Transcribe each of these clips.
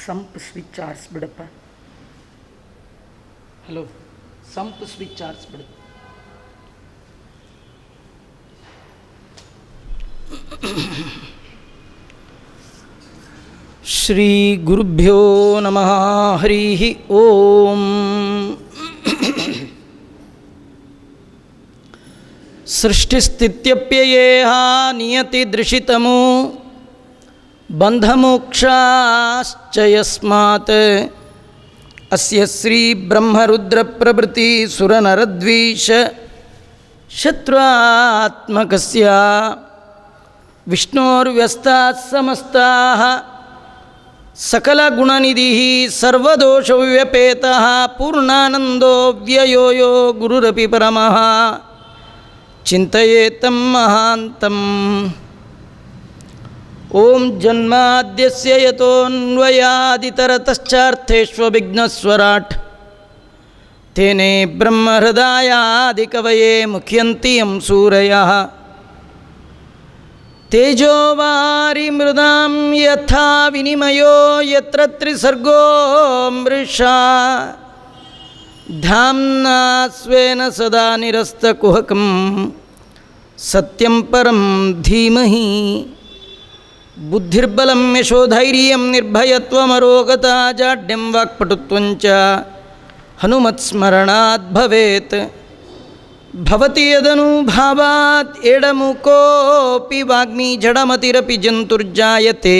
Sump switch ಆರಿಸ್ಬಿಡಪ್ಪ. Hello, sump switch ಆರಿಸ್ಬಿಡು. ಶ್ರೀ ಗುರುಭ್ಯೋ ನಮಃ. ಹರಿ ಓಂ. ಸೃಷ್ಟಿಸ್ಥಿತ್ಯಪ್ಯಯೇಹ ನಿಯತಿ ದೃಶಿತಮೋ ಬಂಧಮೋಕ್ಷಾಶ್ಚ ಯಸ್ಮಾತ್ ಅಸ್ಯ ಶ್ರೀ ಬ್ರಹ್ಮರುದ್ರ ಪ್ರಭೃತಿ ಸುರನರದ್ವೀಷ ಶತ್ರುಆತ್ಮಕಸ್ಯ ವಿಷ್ಣೋರ್ವ್ಯಸ್ತಾಃ ಸಮಸ್ತಾಃ ಸಕಲಗುಣನಿಧಿಃ ಸರ್ವದೋಷವ್ಯಪೇತಃ ಪೂರ್ಣಾನಂದೋ ವ್ಯಯೋ ಯೋ ಗುರುರಪಿ ಪರಮಃ ಚಿಂತಯೇತಂ ಮಹಾಂತಂ. ಓಂ ಜನ್ಮಾದ್ಯಸ್ಯ ಯತೋನ್ವಯಾದಿತರತಶ್ಚಾರ್ಥೇಷ್ವವಿಘ್ನಸ್ವರಾಟ್ ತೇನೇ ಬ್ರಹ್ಮಹೃದಯಾದಿಕವಯೇ ಮುಖ್ಯಂತಿ ಯಂ ಸೂರಯಃ. ತೇಜೋವಾರಿಮೃದಾಂ ಯಥಾ ವಿನಿಮಯೋ ಯತ್ರ ತ್ರಿಸರ್ಗೋ ಮೃಷಾ ಧಾಮ್ನಾ ಸ್ವೇನ ಸದಾ ನಿರಸ್ತಕುಹಕಂ ಸತ್ಯಂ ಪರಂ ಧೀಮಹಿ. ಬುದ್ಧಿರ್ಬಲಂ ಯಶೋಧೈರ್ಯಂ ನಿರ್ಭಯತ್ವಮರೋಗತಾ ಜಾಡ್ಯಂ ವಾಕ್ಪಟುತ್ವಂಚ ಹನುಮತ್ಸ್ಮರಣಾತ್ ಭವೇತ್. ಭವತಿ ಯದನುಭಾವಾತ್ ಎಡಮುಕೋಪಿ ವಾಗ್ಮಿ ಜಡಮತಿರಪಿ ಜಂತುರ್ಜಾಯತೆ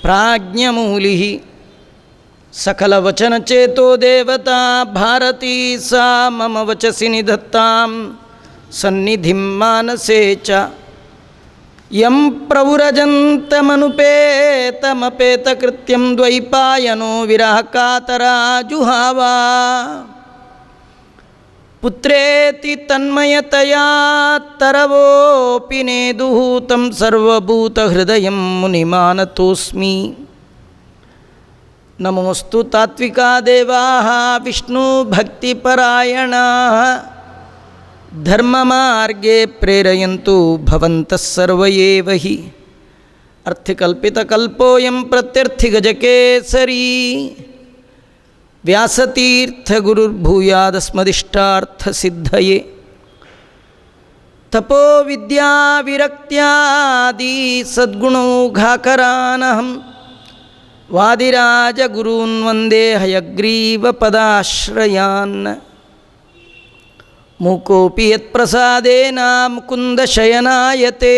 ಪ್ರಾಜ್ಞಮೂಲಿಃ. ಸಕಲವಚನಚೇತೋ ದೇವತಾ ಭಾರತೀ ಸಾ ಮಮ ವಚಸಿ ನಿಧತ್ತಾಂ ಸನ್ನಿಧಿಂ ಮಾನಸೇ ಚ. ಯಂ ಪ್ರವ್ರಜಂತಮನುಪೇತಮಪೇತಕೃತ್ಯಂ ದ್ವೈಪಾಯನೋ ವಿರಹಕಾತರಾ ಜುಹಾವಾ. ಪುತ್ರೇತಿ ತನ್ಮಯತಯಾ ತರವೋಪಿ ನೇದುಃ ತಂ ಸರ್ವಭೂತಹೃದಯಂ ಮುನಿಮಾನತೋಸ್ಮಿ. ನಮೋಸ್ತು ತಾತ್ವಿಕಾ ದೇವಾಃ ವಿಷ್ಣುಭಕ್ತಿಪರಾಯಣಾಃ ಧರ್ಮಮಾರ್ಗೇ ಪ್ರೇರಯಂತು ಭವಂತಃ ಸರ್ವ ಏವ ಹಿ. ಅರ್ಥಕಲ್ಪಿತಕಲ್ಪೋಯಂ ಪ್ರತ್ಯರ್ಥಿಗಜಕೇಸರಿ ವ್ಯಾಸತೀರ್ಥಗುರುರ್ಭೂಯಾದಸ್ಮದಿಷ್ಟಾರ್ಥಸಿದ್ಧಯೇ. ತಪೋವಿದ್ಯಾವಿರಕ್ತ್ಯಾದಿ ಸದ್ಗುಣೌಘಾಕರಾನಹಂ ವಾದಿರಾಜಗುರೂನ್ ವಂದೇ ಹಯಗ್ರೀವಪದಾಶ್ರಯಾನ್. ಮೂಕೋಪಿ ಯತ್ಪ್ರಸಾದೇನ ಮುಕುಂದಶಯನಾಯತೆ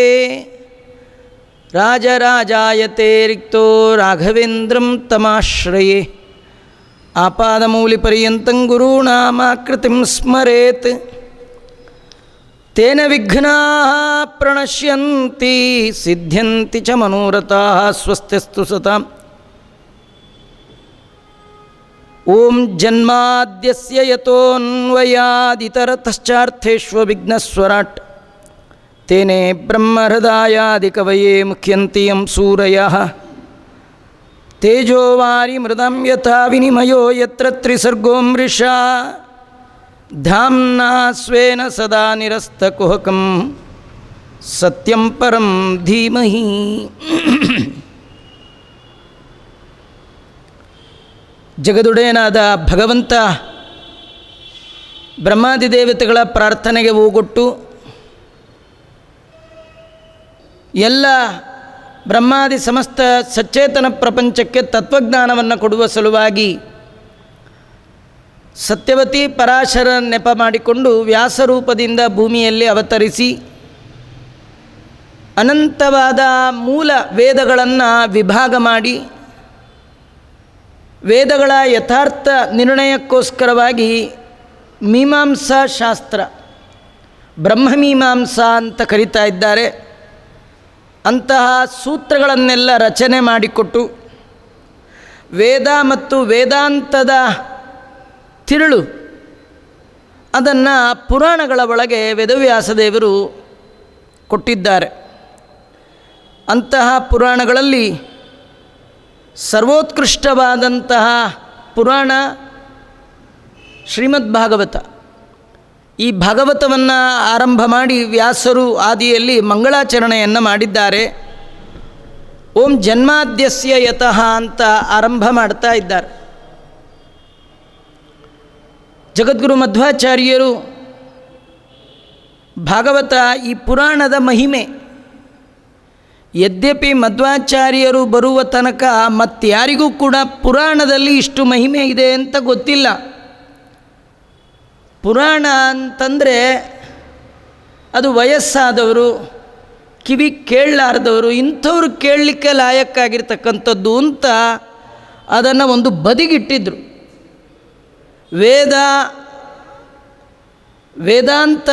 ರಾಜರಾಜಾಯತೆ ರಿಕ್ತೋ ರಾಘವೇಂದ್ರಂ ತಮಾಶ್ರಯೇ. ಆಪಾದಮೌಲಿಪರ್ಯಂತಂ ಗುರುಣಾಮಾಕೃತಿಂ ಸ್ಮರೇತ್ ತೇನ ವಿಘ್ನಾಃ ಪ್ರಣಶ್ಯಂತಿ ಸಿದ್ಧ್ಯಂತಿ ಚ ಮನೋರಥಾಃ. ಸ್ವಸ್ತಿಸ್ತು ಸತಾಂ. ಓಂ ಜನ್ಮಾದ್ಯಸ್ಯ ಯತೋನ್ವಯಾದಿತರತಶ್ಚಾರ್ಥೇಷ್ವವಿಘ್ನಸ್ವರಾಟ್ ತೇನೇ ಬ್ರಹ್ಮಹೃದಯಾದಿಕವಯೇ ಮುಖ್ಯಂತಿ ಯಂ ಸೂರಯಃ. ತೇಜೋವಾರಿಮೃದಂ ಯಥಾ ವಿನಿಮಯೋ ಯತ್ರ ತ್ರಿಸರ್ಗೋ ಮೃಷಾ ಧಾಮ್ನಾ ಸ್ವೇನ ಸದಾ ನಿರಸ್ತಕುಹಕಂ ಸತ್ಯಂ ಪರಂ ಧೀಮಹಿ. ಜಗದುಡೆಯನಾದ ಭಗವಂತ ಬ್ರಹ್ಮಾದಿ ದೇವತೆಗಳ ಪ್ರಾರ್ಥನೆಗೆ ಓಗೊಟ್ಟು ಎಲ್ಲ ಬ್ರಹ್ಮಾದಿ ಸಮಸ್ತ ಸಚೇತನ ಪ್ರಪಂಚಕ್ಕೆ ತತ್ವಜ್ಞಾನವನ್ನು ಕೊಡುವ ಸಲುವಾಗಿ ಸತ್ಯವತಿ ಪರಾಶರ ನೆಪ ಮಾಡಿಕೊಂಡು ವ್ಯಾಸರೂಪದಿಂದ ಭೂಮಿಯಲ್ಲಿ ಅವತರಿಸಿ ಅನಂತವಾದ ಮೂಲ ವೇದಗಳನ್ನು ವಿಭಾಗ ಮಾಡಿ ವೇದಗಳ ಯಥಾರ್ಥ ನಿರ್ಣಯಕ್ಕೋಸ್ಕರವಾಗಿ ಮೀಮಾಂಸಾ ಶಾಸ್ತ್ರ ಬ್ರಹ್ಮಮೀಮಾಂಸಾ ಅಂತ ಕರೀತಾ ಇದ್ದಾರೆ. ಅಂತಹ ಸೂತ್ರಗಳನ್ನೆಲ್ಲ ರಚನೆ ಮಾಡಿಕೊಟ್ಟು ವೇದ ಮತ್ತು ವೇದಾಂತದ ತಿರುಳು ಅದನ್ನು ಪುರಾಣಗಳ ಒಳಗೆ ವೇದವ್ಯಾಸದೇವರು ಕೊಟ್ಟಿದ್ದಾರೆ. ಅಂತಹ ಪುರಾಣಗಳಲ್ಲಿ ಸರ್ವೋತ್ಕೃಷ್ಟವಾದಂತಹ ಪುರಾಣ ಶ್ರೀಮದ್ ಭಾಗವತ. ಈ ಭಾಗವತವನ್ನು ಆರಂಭ ಮಾಡಿ ವ್ಯಾಸರು ಆದಿಯಲ್ಲಿ ಮಂಗಳಾಚರಣೆಯನ್ನು ಮಾಡಿದ್ದಾರೆ. ಓಂ ಜನ್ಮಾದ್ಯಸ್ಯ ಯತಃ ಅಂತ ಆರಂಭ ಮಾಡ್ತಾ ಇದ್ದಾರೆ. ಜಗದ್ಗುರು ಮಧ್ವಾಚಾರ್ಯರು ಭಾಗವತ ಈ ಪುರಾಣದ ಮಹಿಮೆ, ಯದ್ಯಪಿ ಮಧ್ವಾಚಾರ್ಯರು ಬರುವ ತನಕ ಮತ್ತಾರಿಗೂ ಕೂಡ ಪುರಾಣದಲ್ಲಿ ಇಷ್ಟು ಮಹಿಮೆ ಇದೆ ಅಂತ ಗೊತ್ತಿಲ್ಲ. ಪುರಾಣ ಅಂತಂದರೆ ಅದು ವಯಸ್ಸಾದವರು, ಕಿವಿ ಕೇಳಲಾರ್ದವರು, ಇಂಥವ್ರು ಕೇಳಲಿಕ್ಕೆ ಲಾಯಕ್ಕಾಗಿರ್ತಕ್ಕಂಥದ್ದು ಅಂತ ಅದನ್ನು ಒಂದು ಬದಿಗಿಟ್ಟಿದ್ರು. ವೇದಾಂತ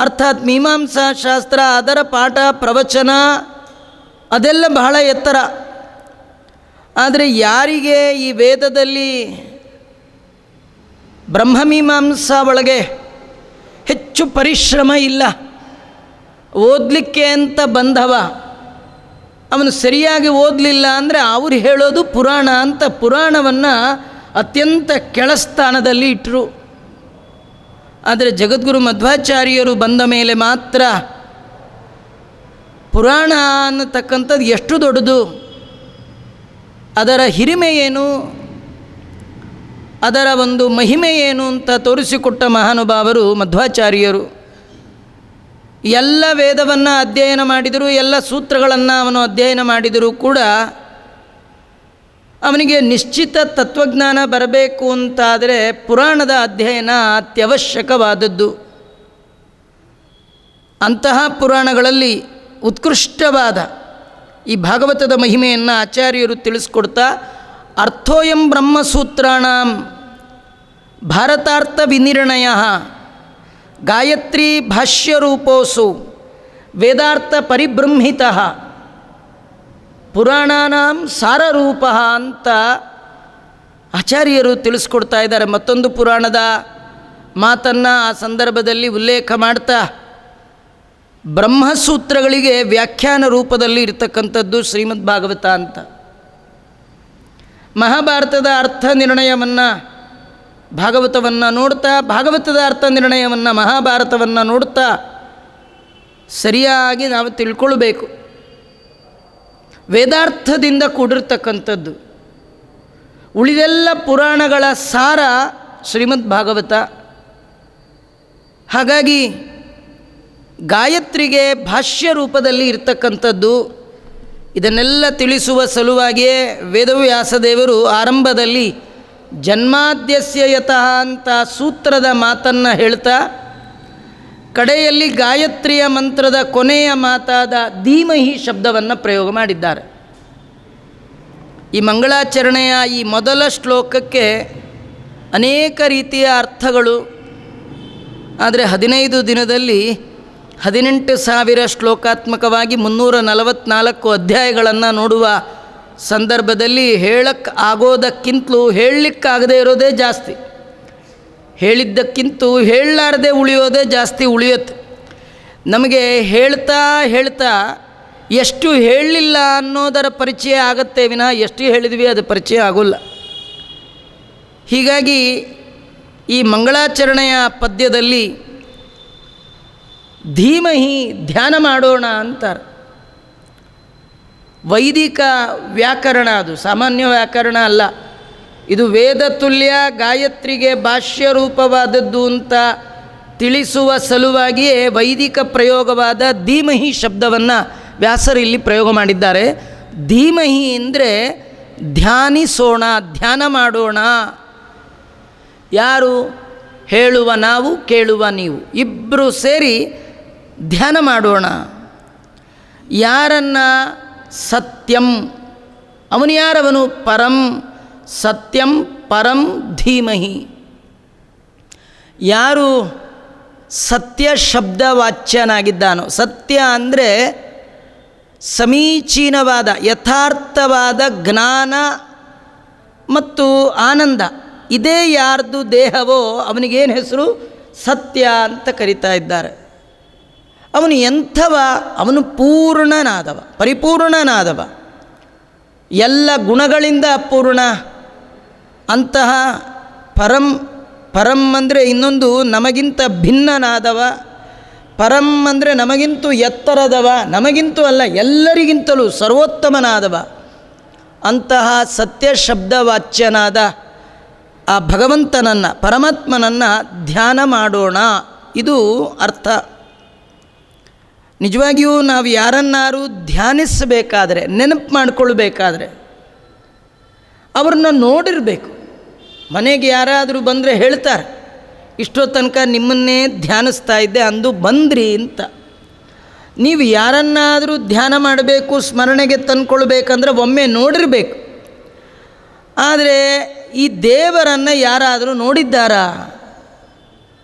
ಅರ್ಥಾತ್ ಮೀಮಾಂಸಾ ಶಾಸ್ತ್ರ, ಅದರ ಪಾಠ ಪ್ರವಚನ ಅದೆಲ್ಲ ಬಹಳ ಎತ್ತರ. ಆದರೆ ಯಾರಿಗೆ ಈ ವೇದದಲ್ಲಿ ಬ್ರಹ್ಮಮೀಮಾಂಸಾ ಒಳಗೆ ಹೆಚ್ಚು ಪರಿಶ್ರಮ ಇಲ್ಲ, ಓದಲಿಕ್ಕೆ ಅಂತ ಬಂದವ, ಅವನು ಸರಿಯಾಗಿ ಓದಲಿಲ್ಲ ಅಂದರೆ ಅವರು ಹೇಳೋದು ಪುರಾಣ ಅಂತ ಪುರಾಣವನ್ನು ಅತ್ಯಂತ ಕೆಳಸ್ಥಾನದಲ್ಲಿ ಇಟ್ಟರು. ಆದರೆ ಜಗದ್ಗುರು ಮಧ್ವಾಚಾರ್ಯರು ಬಂದ ಮೇಲೆ ಮಾತ್ರ ಪುರಾಣ ಅನ್ನತಕ್ಕಂಥದ್ದು ಎಷ್ಟು ದೊಡ್ಡದು, ಅದರ ಹಿರಿಮೆ ಏನು, ಅದರ ಒಂದು ಮಹಿಮೆ ಏನು ಅಂತ ತೋರಿಸಿಕೊಟ್ಟ ಮಹಾನುಭಾವರು ಮಧ್ವಾಚಾರ್ಯರು. ಎಲ್ಲ ವೇದವನ್ನು ಅಧ್ಯಯನ ಮಾಡಿದರೂ, ಎಲ್ಲ ಸೂತ್ರಗಳನ್ನು ಅವನು ಅಧ್ಯಯನ ಮಾಡಿದರೂ ಕೂಡ ಅವನಿಗೆ ನಿಶ್ಚಿತ ತತ್ವಜ್ಞಾನ ಬರಬೇಕು ಅಂತಾದರೆ ಪುರಾಣದ ಅಧ್ಯಯನ ಅತ್ಯವಶ್ಯಕವಾದದ್ದು. ಅಂತಹ ಪುರಾಣಗಳಲ್ಲಿ ಉತ್ಕೃಷ್ಟವಾದ ಈ ಭಾಗವತದ ಮಹಿಮೆಯನ್ನು ಆಚಾರ್ಯರು ತಿಳಿಸ್ಕೊಡ್ತಾ, ಅರ್ಥೋಯಂ ಬ್ರಹ್ಮಸೂತ್ರಾಣಾಂ ಭಾರತಾರ್ಥ ವಿನಿರ್ಣಯ ಗಾಯತ್ರಿ ಭಾಷ್ಯರೂಪೋಸು ವೇದಾರ್ಥ ಪರಿಬೃಂಹಿತಃ ಪುರಾಣಾನಾಂ ಸಾರರೂಪ ಅಂತ ಆಚಾರ್ಯರು ತಿಳಿಸ್ಕೊಡ್ತಾ ಇದ್ದಾರೆ. ಮತ್ತೊಂದು ಪುರಾಣದ ಮಾತನ್ನು ಆ ಸಂದರ್ಭದಲ್ಲಿ ಉಲ್ಲೇಖ ಮಾಡ್ತಾ, ಬ್ರಹ್ಮಸೂತ್ರಗಳಿಗೆ ವ್ಯಾಖ್ಯಾನ ರೂಪದಲ್ಲಿ ಇರತಕ್ಕಂಥದ್ದು ಶ್ರೀಮದ್ ಭಾಗವತ ಅಂತ. ಮಹಾಭಾರತದ ಅರ್ಥ ನಿರ್ಣಯವನ್ನು ಭಾಗವತವನ್ನು ನೋಡ್ತಾ, ಭಾಗವತದ ಅರ್ಥ ನಿರ್ಣಯವನ್ನು ಮಹಾಭಾರತವನ್ನು ನೋಡ್ತಾ ಸರಿಯಾಗಿ ನಾವು ತಿಳ್ಕೊಳ್ಬೇಕು. ವೇದಾರ್ಥದಿಂದ ಕೂಡಿರ್ತಕ್ಕಂಥದ್ದು. ಉಳಿದೆಲ್ಲ ಪುರಾಣಗಳ ಸಾರ ಶ್ರೀಮದ್ ಭಾಗವತ. ಹಾಗಾಗಿ ಗಾಯತ್ರಿಗೆ ಭಾಷ್ಯ ರೂಪದಲ್ಲಿ ಇರ್ತಕ್ಕಂಥದ್ದು. ಇದನ್ನೆಲ್ಲ ತಿಳಿಸುವ ಸಲುವಾಗಿಯೇ ವೇದವ್ಯಾಸದೇವರು ಆರಂಭದಲ್ಲಿ ಜನ್ಮಾದ್ಯಸ್ಯ ಯತಃ ಅಂತ ಸೂತ್ರದ ಮಾತನ್ನು ಹೇಳ್ತಾ, ಕಡೆಯಲ್ಲಿ ಗಾಯತ್ರಿಯ ಮಂತ್ರದ ಕೊನೆಯ ಮಾತಾದ ಧೀಮಹಿ ಶಬ್ದವನ್ನು ಪ್ರಯೋಗ ಮಾಡಿದ್ದಾರೆ. ಈ ಮಂಗಳಾಚರಣೆಯ ಈ ಮೊದಲ ಶ್ಲೋಕಕ್ಕೆ ಅನೇಕ ರೀತಿಯ ಅರ್ಥಗಳು. ಆದರೆ 15 ದಿನದಲ್ಲಿ 18,000 ಶ್ಲೋಕಾತ್ಮಕವಾಗಿ 344 ಅಧ್ಯಾಯಗಳನ್ನು ನೋಡುವ ಸಂದರ್ಭದಲ್ಲಿ ಹೇಳಕ್ಕೆ ಆಗೋದಕ್ಕಿಂತಲೂ ಹೇಳಲಿಕ್ಕಾಗದೇ ಇರೋದೇ ಜಾಸ್ತಿ, ಹೇಳಿದ್ದಕ್ಕಿಂತ ಹೇಳಲಾರದೆ ಉಳಿಯೋದೇ ಜಾಸ್ತಿ ಉಳಿಯುತ್ತೆ. ನಮಗೆ ಹೇಳ್ತಾ ಹೇಳ್ತಾ ಎಷ್ಟು ಹೇಳಲಿಲ್ಲ ಅನ್ನೋದರ ಪರಿಚಯ ಆಗತ್ತೆ ವಿನಃ ಎಷ್ಟು ಹೇಳಿದ್ವಿ ಅದು ಪರಿಚಯ ಆಗೋಲ್ಲ. ಹೀಗಾಗಿ ಈ ಮಂಗಳಾಚರಣೆಯ ಪದ್ಯದಲ್ಲಿ ಧೀಮಹಿ ಧ್ಯಾನ ಮಾಡೋಣ ಅಂತಾರೆ. ವೈದಿಕ ವ್ಯಾಕರಣ, ಅದು ಸಾಮಾನ್ಯ ವ್ಯಾಕರಣ ಅಲ್ಲ. ಇದು ವೇದ ತುಲ್ಯ ಗಾಯತ್ರಿಗೆ ಭಾಷ್ಯ ರೂಪವಾದದ್ದು ಅಂತ ತಿಳಿಸುವ ಸಲುವಾಗಿಯೇ ವೈದಿಕ ಪ್ರಯೋಗವಾದ ಧೀಮಹಿ ಶಬ್ದವನ್ನು ವ್ಯಾಸರು ಇಲ್ಲಿ ಪ್ರಯೋಗ ಮಾಡಿದ್ದಾರೆ. ಧೀಮಹಿ ಅಂದರೆ ಧ್ಯಾನಿಸೋಣ, ಧ್ಯಾನ ಮಾಡೋಣ. ಯಾರು? ಹೇಳುವ ನಾವು, ಕೇಳುವ ನೀವು, ಇಬ್ಬರು ಸೇರಿ ಧ್ಯಾನ ಮಾಡೋಣ. ಯಾರನ್ನು? ಸತ್ಯಂ, ಅವನು ಯಾರವನು? ಪರಂ ಸತ್ಯಂ ಪರಂ ಧೀಮಹಿ. ಯಾರು ಸತ್ಯ ಶಬ್ದ ವಾಚ್ಯನಾಗಿದ್ದಾನೋ, ಸತ್ಯ ಅಂದರೆ ಸಮೀಚೀನವಾದ ಯಥಾರ್ಥವಾದ ಜ್ಞಾನ ಮತ್ತು ಆನಂದ, ಇದೇ ಯಾರ್ದು ದೇಹವೋ ಅವನಿಗೇನು ಹೆಸರು? ಸತ್ಯ ಅಂತ ಕರೀತಾ ಇದ್ದಾರೆ. ಅವನು ಎಂಥವ? ಅವನು ಪೂರ್ಣನಾದವ, ಪರಿಪೂರ್ಣನಾದವ, ಎಲ್ಲ ಗುಣಗಳಿಂದ ಅಪೂರ್ಣ. ಅಂತಹ ಪರಂ ಅಂದರೆ ಇನ್ನೊಂದು ನಮಗಿಂತ ಭಿನ್ನನಾದವ. ಪರಂ ಅಂದರೆ ನಮಗಿಂತೂ ಎತ್ತರದವ, ನಮಗಿಂತೂ ಅಲ್ಲ ಎಲ್ಲರಿಗಿಂತಲೂ ಸರ್ವೋತ್ತಮನಾದವ. ಅಂತಹ ಸತ್ಯ ಶಬ್ದವಾಚ್ಯನಾದ ಆ ಭಗವಂತನನ್ನು, ಪರಮಾತ್ಮನನ್ನು ಧ್ಯಾನ ಮಾಡೋಣ. ಇದು ಅರ್ಥ. ನಿಜವಾಗಿಯೂ ನಾವು ಯಾರನ್ನಾರು ಧ್ಯಾನಿಸಬೇಕಾದ್ರೆ, ನೆನಪು ಮಾಡಿಕೊಳ್ಬೇಕಾದ್ರೆ ಅವ್ರನ್ನ ನೋಡಿರಬೇಕು. ಮನೆಗೆ ಯಾರಾದರೂ ಬಂದರೆ ಹೇಳ್ತಾರೆ, ಇಷ್ಟೋ ತನಕ ನಿಮ್ಮನ್ನೇ ಧ್ಯಾನಿಸ್ತಾ ಇದ್ದೆ, ಅಂದು ಬಂದ್ರಿ ಅಂತ. ನೀವು ಯಾರನ್ನಾದರೂ ಧ್ಯಾನ ಮಾಡಬೇಕು, ಸ್ಮರಣೆಗೆ ತಂದ್ಕೊಳ್ಬೇಕಂದ್ರೆ ಒಮ್ಮೆ ನೋಡಿರಬೇಕು. ಆದರೆ ಈ ದೇವರನ್ನು ಯಾರಾದರೂ ನೋಡಿದ್ದಾರಾ?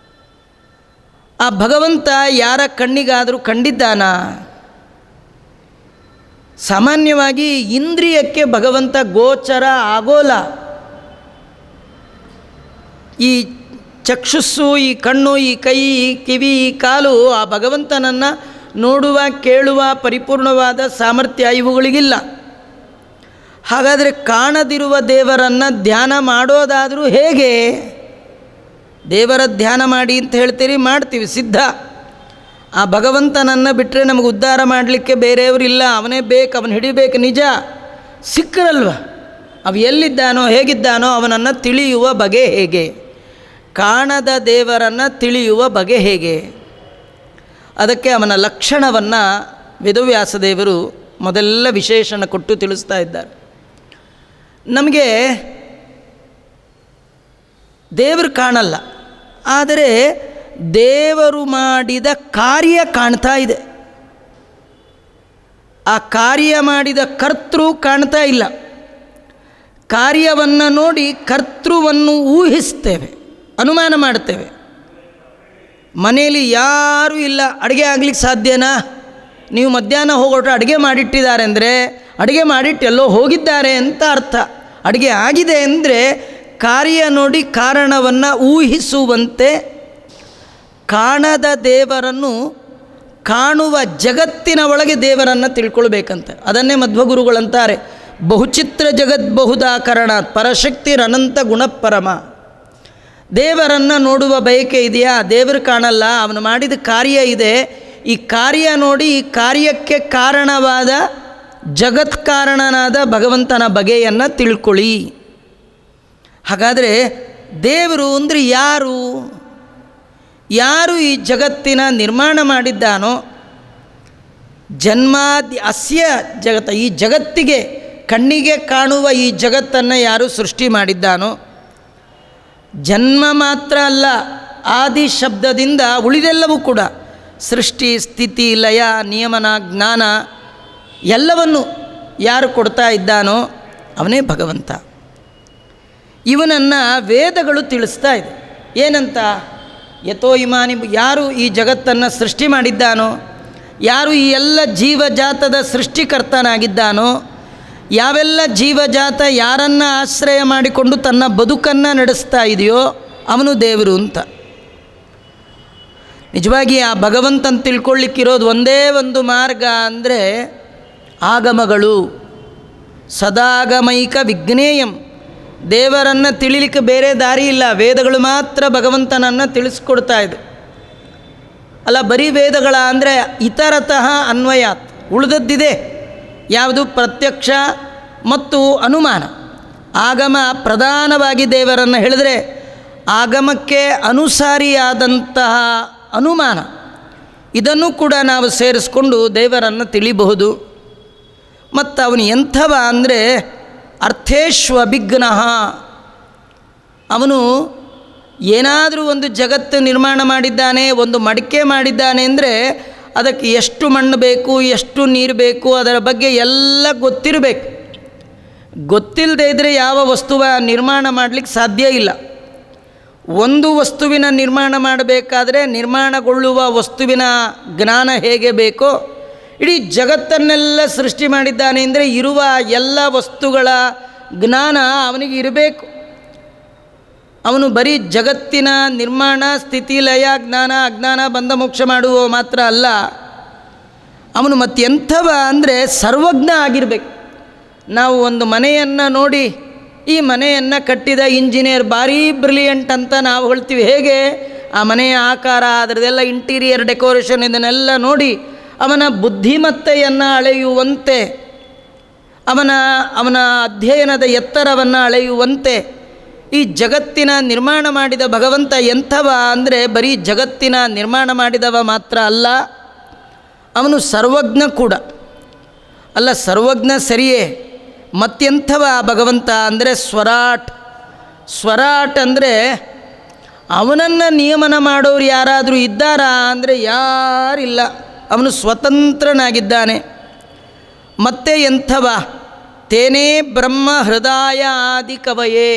ಆ ಭಗವಂತ ಯಾರ ಕಣ್ಣಿಗಾದರೂ ಕಂಡಿದ್ದಾನಾ? ಸಾಮಾನ್ಯವಾಗಿ ಇಂದ್ರಿಯಕ್ಕೆ ಭಗವಂತ ಗೋಚರ ಆಗೋಲ್ಲ. ಈ ಚಕ್ಷುಸ್ಸು, ಈ ಕಣ್ಣು, ಈ ಕೈ, ಈ ಕಿವಿ, ಈ ಕಾಲು ಆ ಭಗವಂತನನ್ನು ನೋಡುವ, ಕೇಳುವ ಪರಿಪೂರ್ಣವಾದ ಸಾಮರ್ಥ್ಯ ಇವುಗಳಿಗಿಲ್ಲ. ಹಾಗಾದರೆ ಕಾಣದಿರುವ ದೇವರನ್ನು ಧ್ಯಾನ ಮಾಡೋದಾದರೂ ಹೇಗೆ? ದೇವರ ಧ್ಯಾನ ಮಾಡಿ ಅಂತ ಹೇಳ್ತೀರಿ, ಮಾಡ್ತೀವಿ, ಸಿದ್ಧ. ಆ ಭಗವಂತನನ್ನು ಬಿಟ್ಟರೆ ನಮಗೆ ಉದ್ಧಾರ ಮಾಡಲಿಕ್ಕೆ ಬೇರೆಯವರಿಲ್ಲ, ಅವನೇ ಬೇಕು, ಅವನು ಹಿಡಿಬೇಕು. ನಿಜ, ಸಿಕ್ಕರಲ್ವ, ಅವು ಎಲ್ಲಿದ್ದಾನೋ ಹೇಗಿದ್ದಾನೋ ಅವನನ್ನು ತಿಳಿಯುವ ಬಗೆ ಹೇಗೆ? ಕಾಣದ ದೇವರನ್ನು ತಿಳಿಯುವ ಬಗೆ ಹೇಗೆ? ಅದಕ್ಕೆ ಅವನ ಲಕ್ಷಣವನ್ನು ವೇದವ್ಯಾಸದೇವರು ಮೊದಲೆಲ್ಲ ವಿಶೇಷಣ ಕೊಟ್ಟು ತಿಳಿಸ್ತಾ ಇದ್ದಾರೆ. ನಮಗೆ ದೇವರು ಕಾಣಲ್ಲ, ಆದರೆ ದೇವರು ಮಾಡಿದ ಕಾರ್ಯ ಕಾಣ್ತಾ ಇದೆ. ಆ ಕಾರ್ಯ ಮಾಡಿದ ಕರ್ತೃ ಕಾಣ್ತಾ ಇಲ್ಲ. ಕಾರ್ಯವನ್ನು ನೋಡಿ ಕರ್ತೃವನ್ನು ಊಹಿಸ್ತೇವೆ, ಅನುಮಾನ ಮಾಡ್ತೇವೆ. ಮನೆಯಲ್ಲಿ ಯಾರೂ ಇಲ್ಲ, ಅಡುಗೆ ಆಗಲಿಕ್ಕೆ ಸಾಧ್ಯನಾ? ನೀವು ಮಧ್ಯಾಹ್ನ ಹೋಗೋಟ್ರೆ ಅಡುಗೆ ಮಾಡಿಟ್ಟಿದ್ದಾರೆ ಅಂದರೆ ಅಡುಗೆ ಮಾಡಿಟ್ಟು ಎಲ್ಲೋ ಹೋಗಿದ್ದಾರೆ ಅಂತ ಅರ್ಥ. ಅಡುಗೆ ಆಗಿದೆ ಅಂದರೆ ಕಾರ್ಯ ನೋಡಿ ಕಾರಣವನ್ನು ಊಹಿಸುವಂತೆ ಕಾಣದ ದೇವರನ್ನು ಕಾಣುವ ಜಗತ್ತಿನ ಒಳಗೆ ದೇವರನ್ನು ತಿಳ್ಕೊಳ್ಬೇಕಂತೆ. ಅದನ್ನೇ ಮಧ್ವಗುರುಗಳಂತಾರೆ, ಬಹುಚಿತ್ರ ಜಗದ್ಬಹುದಾಕರಣಾತ್ ಪರಶಕ್ತಿರನಂತ ಗುಣಪರಮ. ದೇವರನ್ನು ನೋಡುವ ಬಯಕೆ ಇದೆಯಾ? ದೇವರು ಕಾಣಲ್ಲ, ಅವನು ಮಾಡಿದ ಕಾರ್ಯ ಇದೆ. ಈ ಕಾರ್ಯ ನೋಡಿ ಈ ಕಾರ್ಯಕ್ಕೆ ಕಾರಣವಾದ ಜಗತ್ಕಾರಣನಾದ ಭಗವಂತನ ಬಗೆಯನ್ನು ತಿಳ್ಕೊಳ್ಳಿ. ಹಾಗಾದರೆ ದೇವರು ಅಂದರೆ ಯಾರು? ಯಾರು ಈ ಜಗತ್ತಿನ ನಿರ್ಮಾಣ ಮಾಡಿದ್ದಾನೋ, ಜನ್ಮಾದಿ ಅಸ್ಯ ಜಗತ್ತ, ಈ ಜಗತ್ತಿಗೆ ಕಣ್ಣಿಗೆ ಕಾಣುವ ಈ ಜಗತ್ತನ್ನು ಯಾರು ಸೃಷ್ಟಿ ಮಾಡಿದ್ದಾನೋ, ಜನ್ಮ ಮಾತ್ರ ಅಲ್ಲ, ಆದಿ ಶಬ್ದದಿಂದ ಉಳಿದೆಲ್ಲವೂ ಕೂಡ ಸೃಷ್ಟಿ, ಸ್ಥಿತಿ, ಲಯ, ನಿಯಮನ, ಜ್ಞಾನ ಎಲ್ಲವನ್ನು ಯಾರು ಕೊಡ್ತಾ ಇದ್ದಾನೋ ಅವನೇ ಭಗವಂತ. ಇವನನ್ನು ವೇದಗಳು ತಿಳಿಸ್ತಾ ಇದೆ. ಏನಂತ? ಯಥೋ ಇಮಾನಿ, ಯಾರು ಈ ಜಗತ್ತನ್ನು ಸೃಷ್ಟಿ ಮಾಡಿದ್ದಾನೋ, ಯಾರು ಈ ಎಲ್ಲ ಜೀವಜಾತದ ಸೃಷ್ಟಿಕರ್ತನಾಗಿದ್ದಾನೋ, ಯಾವೆಲ್ಲ ಜೀವಜಾತ ಯಾರನ್ನು ಆಶ್ರಯ ಮಾಡಿಕೊಂಡು ತನ್ನ ಬದುಕನ್ನು ನಡೆಸ್ತಾ ಇದೆಯೋ ಅವನು ದೇವರು ಅಂತ. ನಿಜವಾಗಿ ಆ ಭಗವಂತನ ತಿಳ್ಕೊಳ್ಳಿಕ್ಕಿರೋದು ಒಂದೇ ಒಂದು ಮಾರ್ಗ ಅಂದರೆ ಆಗಮಗಳು. ಸದಾಗಮೈಕ ವಿಜ್ಞೇಯಂ. ದೇವರನ್ನು ತಿಳಿಲಿಕ್ಕೆ ಬೇರೆ ದಾರಿ ಇಲ್ಲ, ವೇದಗಳು ಮಾತ್ರ ಭಗವಂತನನ್ನು ತಿಳಿಸ್ಕೊಡ್ತಾ ಇದೆ. ಅಲ್ಲ, ಬರೀ ವೇದಗಳ ಅಂದರೆ ಇತರತಃ ಅನ್ವಯಾತ್, ಉಳಿದದ್ದಿದೆ. ಯಾವುದು? ಪ್ರತ್ಯಕ್ಷ ಮತ್ತು ಅನುಮಾನ. ಆಗಮ ಪ್ರಧಾನವಾಗಿ ದೇವರನ್ನು ಹೇಳಿದರೆ, ಆಗಮಕ್ಕೆ ಅನುಸಾರಿಯಾದಂತಹ ಅನುಮಾನ, ಇದನ್ನು ಕೂಡ ನಾವು ಸೇರಿಸ್ಕೊಂಡು ದೇವರನ್ನು ತಿಳಿಬಹುದು. ಮತ್ತು ಅವನು ಎಂಥವ ಅಂದರೆ ಅರ್ಥೇಶ್ವಭಿಘ್ನಃ. ಅವನು ಏನಾದರೂ ಒಂದು ಜಗತ್ತು ನಿರ್ಮಾಣ ಮಾಡಿದ್ದಾನೆ, ಒಂದು ಮಡಿಕೆ ಮಾಡಿದ್ದಾನೆ ಅಂದರೆ ಅದಕ್ಕೆ ಎಷ್ಟು ಮಣ್ಣು ಬೇಕು, ಎಷ್ಟು ನೀರು ಬೇಕು, ಅದರ ಬಗ್ಗೆ ಎಲ್ಲ ಗೊತ್ತಿರಬೇಕು. ಗೊತ್ತಿಲ್ಲದೆ ಇದ್ದರೆ ಯಾವ ವಸ್ತುವ ನಿರ್ಮಾಣ ಮಾಡಲಿಕ್ಕೆ ಸಾಧ್ಯ ಇಲ್ಲ. ಒಂದು ವಸ್ತುವಿನ ನಿರ್ಮಾಣ ಮಾಡಬೇಕಾದ್ರೆ ನಿರ್ಮಾಣಗೊಳ್ಳುವ ವಸ್ತುವಿನ ಜ್ಞಾನ ಹೇಗೆ ಬೇಕೋ, ಇಡೀ ಜಗತ್ತನ್ನೆಲ್ಲ ಸೃಷ್ಟಿ ಮಾಡಿದ್ದಾನೆ ಅಂದರೆ ಇರುವ ಎಲ್ಲ ವಸ್ತುಗಳ ಜ್ಞಾನ ಅವನಿಗೆ ಇರಬೇಕು. ಅವನು ಬರೀ ಜಗತ್ತಿನ ನಿರ್ಮಾಣ, ಸ್ಥಿತಿ, ಲಯ, ಜ್ಞಾನ, ಅಜ್ಞಾನ, ಬಂಧ ಮೋಕ್ಷ ಮಾಡುವ ಮಾತ್ರ ಅಲ್ಲ, ಅವನು ಮತ್ತೆಂಥವ ಅಂದರೆ ಸರ್ವಜ್ಞ ಆಗಿರಬೇಕು. ನಾವು ಒಂದು ಮನೆಯನ್ನು ನೋಡಿ ಈ ಮನೆಯನ್ನು ಕಟ್ಟಿದ ಇಂಜಿನಿಯರ್ ಭಾರೀ ಬ್ರಿಲಿಯಂಟ್ ಅಂತ ನಾವು ಹೇಳ್ತೀವಿ. ಹೇಗೆ? ಆ ಮನೆಯ ಆಕಾರ, ಅದರದೆಲ್ಲ ಇಂಟೀರಿಯರ್ ಡೆಕೋರೇಷನ್ ಇದನ್ನೆಲ್ಲ ನೋಡಿ ಅವನ ಬುದ್ಧಿಮತ್ತೆಯನ್ನು ಅಳೆಯುವಂತೆ, ಅವನ ಅಧ್ಯಯನದ ಎತ್ತರವನ್ನು ಅಳೆಯುವಂತೆ ಈ ಜಗತ್ತಿನ ನಿರ್ಮಾಣ ಮಾಡಿದ ಭಗವಂತ ಎಂಥವ ಅಂದರೆ ಬರೀ ಜಗತ್ತಿನ ನಿರ್ಮಾಣ ಮಾಡಿದವ ಮಾತ್ರ ಅಲ್ಲ, ಅವನು ಸರ್ವಜ್ಞ ಕೂಡ ಅಲ್ಲ. ಸರ್ವಜ್ಞ ಸರಿಯೇ, ಮತ್ತೆಂಥವ ಭಗವಂತ ಅಂದರೆ ಸ್ವರಾಟ್ ಅಂದರೆ ಅವನನ್ನು ನಿಯಮನ ಮಾಡೋರು ಯಾರಾದರೂ ಇದ್ದಾರಾ ಅಂದರೆ ಯಾರಿಲ್ಲ, ಅವನು ಸ್ವತಂತ್ರನಾಗಿದ್ದಾನೆ. ಮತ್ತೆ ಎಂಥವ, ತೇನೇ ಬ್ರಹ್ಮ ಹೃದಯ ಆದಿಕವಯೇ.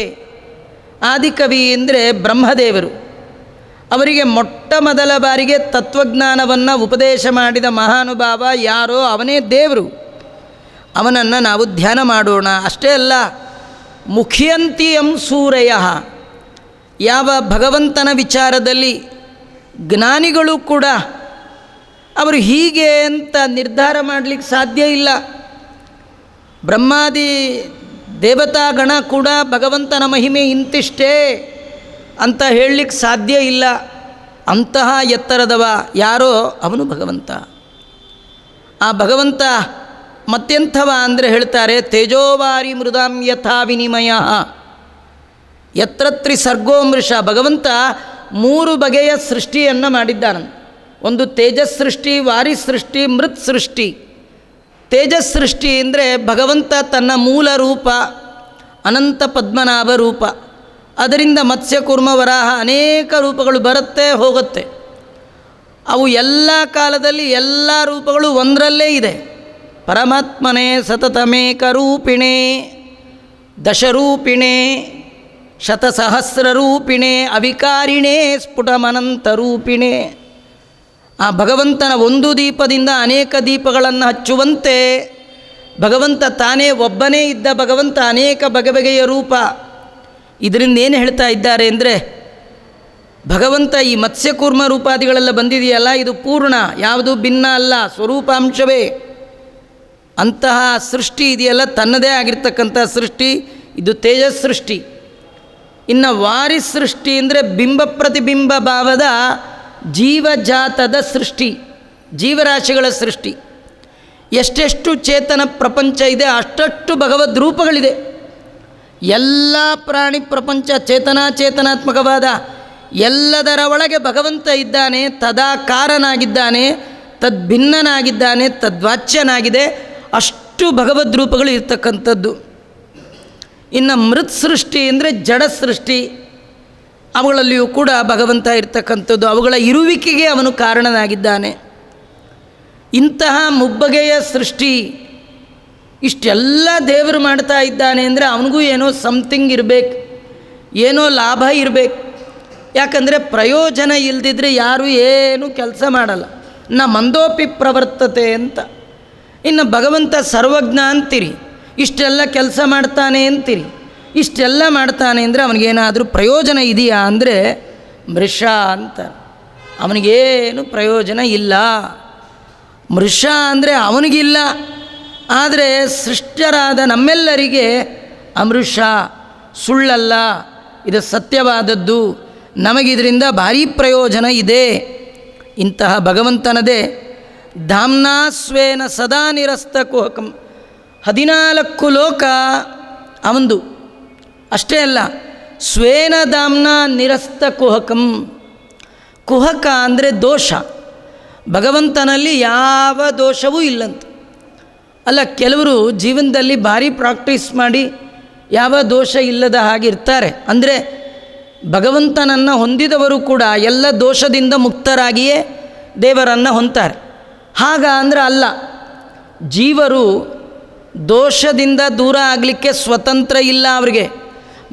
ಆದಿಕವಿ ಅಂದರೆ ಬ್ರಹ್ಮದೇವರು, ಅವರಿಗೆ ಮೊಟ್ಟ ಮೊದಲ ಬಾರಿಗೆ ತತ್ವಜ್ಞಾನವನ್ನು ಉಪದೇಶ ಮಾಡಿದ ಮಹಾನುಭಾವ ಯಾರೋ ಅವನೇ ದೇವರು. ಅವನನ್ನು ನಾವು ಧ್ಯಾನ ಮಾಡೋಣ. ಅಷ್ಟೇ ಅಲ್ಲ, ಮುಖ್ಯಂತಿಯಂ ಸೂರಯ, ಯಾವ ಭಗವಂತನ ವಿಚಾರದಲ್ಲಿ ಜ್ಞಾನಿಗಳು ಕೂಡ ಅವರು ಹೀಗೆ ಅಂತ ನಿರ್ಧಾರ ಮಾಡಲಿಕ್ಕೆ ಸಾಧ್ಯ ಇಲ್ಲ. ಬ್ರಹ್ಮಾದಿ ದೇವತಾಗಣ ಕೂಡ ಭಗವಂತನ ಮಹಿಮೆ ಇಂತಿಷ್ಟೇ ಅಂತ ಹೇಳಲಿಕ್ಕೆ ಸಾಧ್ಯ ಇಲ್ಲ. ಅಂತಹ ಎತ್ತರದವ ಯಾರೋ ಅವನು ಭಗವಂತ. ಆ ಭಗವಂತ ಮತ್ತೆಂಥವ ಅಂದರೆ ಹೇಳ್ತಾರೆ, ತೇಜೋವಾರಿ ಮೃದಾಂ ಯಥಾ ವಿನಿಮಯ ಯತ್ರತ್ರಿ ಸರ್ಗೋ ಮೃಷ. ಭಗವಂತ 3 ಬಗೆಯ ಸೃಷ್ಟಿಯನ್ನು ಮಾಡಿದ್ದಾನೆ. ಒಂದು ತೇಜಸ್ ಸೃಷ್ಟಿ, ವಾರಿ ಸೃಷ್ಟಿ, ಮೃತ್ ಸೃಷ್ಟಿ. ತೇಜಸ್ ಸೃಷ್ಟಿ ಅಂದರೆ ಭಗವಂತ ತನ್ನ ಮೂಲ ರೂಪ ಅನಂತ ಪದ್ಮನಾಭ ರೂಪ, ಅದರಿಂದ ಮತ್ಸ್ಯ ಕೂರ್ಮ ವರಾಹ ಅನೇಕ ರೂಪಗಳು ಬರುತ್ತೆ ಹೋಗುತ್ತೆ. ಅವು ಎಲ್ಲ ಕಾಲದಲ್ಲಿ ಎಲ್ಲ ರೂಪಗಳು ಒಂದರಲ್ಲೇ ಇದೆ. ಪರಮಾತ್ಮನೇ ಸತತಮೇಕ ರೂಪಿಣೆ, ದಶರೂಪಿಣೆ, ಶತಸಹಸ್ರರೂಪಿಣೆ, ಅವಿಕಾರಿಣೆ, ಸ್ಫುಟಮನಂತ ರೂಪಿಣೆ. ಆ ಭಗವಂತನ ಒಂದು ದೀಪದಿಂದ ಅನೇಕ ದೀಪಗಳನ್ನು ಹಚ್ಚುವಂತೆ ಭಗವಂತ ತಾನೇ ಒಬ್ಬನೇ ಇದ್ದ ಭಗವಂತ ಅನೇಕ ಬಗೆಬಗೆಯ ರೂಪ. ಇದರಿಂದ ಏನು ಹೇಳ್ತಾ ಇದ್ದಾರೆ ಅಂದರೆ, ಭಗವಂತ ಈ ಮತ್ಸ್ಯಕೂರ್ಮ ರೂಪಾದಿಗಳೆಲ್ಲ ಬಂದಿದೆಯಲ್ಲ, ಇದು ಪೂರ್ಣ, ಯಾವುದು ಭಿನ್ನ ಅಲ್ಲ, ಸ್ವರೂಪಾಂಶವೇ. ಅಂತಹ ಸೃಷ್ಟಿ ಇದೆಯಲ್ಲ ತನ್ನದೇ ಆಗಿರ್ತಕ್ಕಂಥ ಸೃಷ್ಟಿ, ಇದು ತೇಜಸ್ ಸೃಷ್ಟಿ. ಇನ್ನು ವಾರಿ ಸೃಷ್ಟಿ ಅಂದರೆ ಬಿಂಬ ಪ್ರತಿಬಿಂಬ ಭಾವದ ಜೀವಜಾತದ ಸೃಷ್ಟಿ, ಜೀವರಾಶಿಗಳ ಸೃಷ್ಟಿ. ಎಷ್ಟೆಷ್ಟು ಚೇತನ ಪ್ರಪಂಚ ಇದೆ ಅಷ್ಟಷ್ಟು ಭಗವದ್ ರೂಪಗಳಿದೆ. ಎಲ್ಲ ಪ್ರಾಣಿ ಪ್ರಪಂಚ ಚೇತನಾತ್ಮಕವಾದ ಎಲ್ಲದರ ಒಳಗೆ ಭಗವಂತ ಇದ್ದಾನೆ, ತದಾಕಾರನಾಗಿದ್ದಾನೆ, ತದ್ಭಿನ್ನನಾಗಿದ್ದಾನೆ, ತದ್ವಾಚ್ಯನಾಗಿದೆ. ಅಷ್ಟು ಭಗವದ್ ರೂಪಗಳು ಇರ್ತಕ್ಕಂಥದ್ದು. ಇನ್ನು ಮೃತ್ ಸೃಷ್ಟಿ ಅಂದರೆ ಜಡ ಸೃಷ್ಟಿ, ಅವುಗಳಲ್ಲಿಯೂ ಕೂಡ ಭಗವಂತ ಇರ್ತಕ್ಕಂಥದ್ದು. ಅವುಗಳ ಇರುವಿಕೆಗೆ ಅವನು ಕಾರಣನಾಗಿದ್ದಾನೆ. ಇಂತಹ ಮುಬ್ಬಗೆಯ ಸೃಷ್ಟಿ ಇಷ್ಟೆಲ್ಲ ದೇವರು ಮಾಡ್ತಾ ಇದ್ದಾನೆ ಅಂದರೆ ಅವನಿಗೂ ಏನೋ ಸಮಥಿಂಗ್ ಇರಬೇಕು, ಏನೋ ಲಾಭ ಇರಬೇಕು. ಯಾಕಂದರೆ ಪ್ರಯೋಜನ ಇಲ್ಲದಿದ್ದರೆ ಯಾರೂ ಏನೂ ಕೆಲಸ ಮಾಡಲ್ಲ. ನ ಮಂದೋಪಿ ಪ್ರವರ್ತತೆ ಅಂತ. ಇನ್ನು ಭಗವಂತ ಸರ್ವಜ್ಞ ಅಂತೀರಿ, ಇಷ್ಟೆಲ್ಲ ಕೆಲಸ ಮಾಡ್ತಾನೆ ಅಂತೀರಿ. ಇಷ್ಟೆಲ್ಲ ಮಾಡ್ತಾನೆ ಅಂದರೆ ಅವನಿಗೇನಾದರೂ ಪ್ರಯೋಜನ ಇದೆಯಾ ಅಂದರೆ ಮೃಷ ಅಂತ. ಅವನಿಗೇನು ಪ್ರಯೋಜನ ಇಲ್ಲ. ಮೃಷ ಅಂದರೆ ಅವನಿಗಿಲ್ಲ, ಆದರೆ ಸೃಷ್ಟರಾದ ನಮ್ಮೆಲ್ಲರಿಗೆ ಅಮೃಷ, ಸುಳ್ಳಲ್ಲ, ಇದು ಸತ್ಯವಾದದ್ದು, ನಮಗಿದರಿಂದ ಭಾರೀ ಪ್ರಯೋಜನ ಇದೆ. ಇಂತಹ ಭಗವಂತನದೇ ಧಾಮ್ನಾ ಸ್ವೇನ ಸದಾ ನಿರಸ್ತ ಕುಹಕಂ. 14 ಲೋಕ ಅವಂದು. ಅಷ್ಟೇ ಅಲ್ಲ, ಸ್ವೇನ ಧಾಮ್ನಾ ನಿರಸ್ತ ಕುಹಕಂ. ಕುಹಕ ಅಂದರೆ ದೋಷ. ಭಗವಂತನಲ್ಲಿ ಯಾವ ದೋಷವೂ ಇಲ್ಲಂತ. ಅಲ್ಲ, ಕೆಲವರು ಜೀವನದಲ್ಲಿ ಭಾರಿ ಪ್ರಾಕ್ಟೀಸ್ ಮಾಡಿ ಯಾವ ದೋಷ ಇಲ್ಲದ ಹಾಗೆ ಇರ್ತಾರೆ. ಅಂದರೆ ಭಗವಂತನನ್ನು ಹೊಂದಿದವರು ಕೂಡ ಎಲ್ಲ ದೋಷದಿಂದ ಮುಕ್ತರಾಗಿಯೇ ದೇವರನ್ನು ಹೊಂತಾರೆ. ಹಾಗ ಅಂದರೆ ಅಲ್ಲ. ಜೀವರು ದೋಷದಿಂದ ದೂರ ಆಗಲಿಕ್ಕೆ ಸ್ವತಂತ್ರ ಇಲ್ಲ. ಅವರಿಗೆ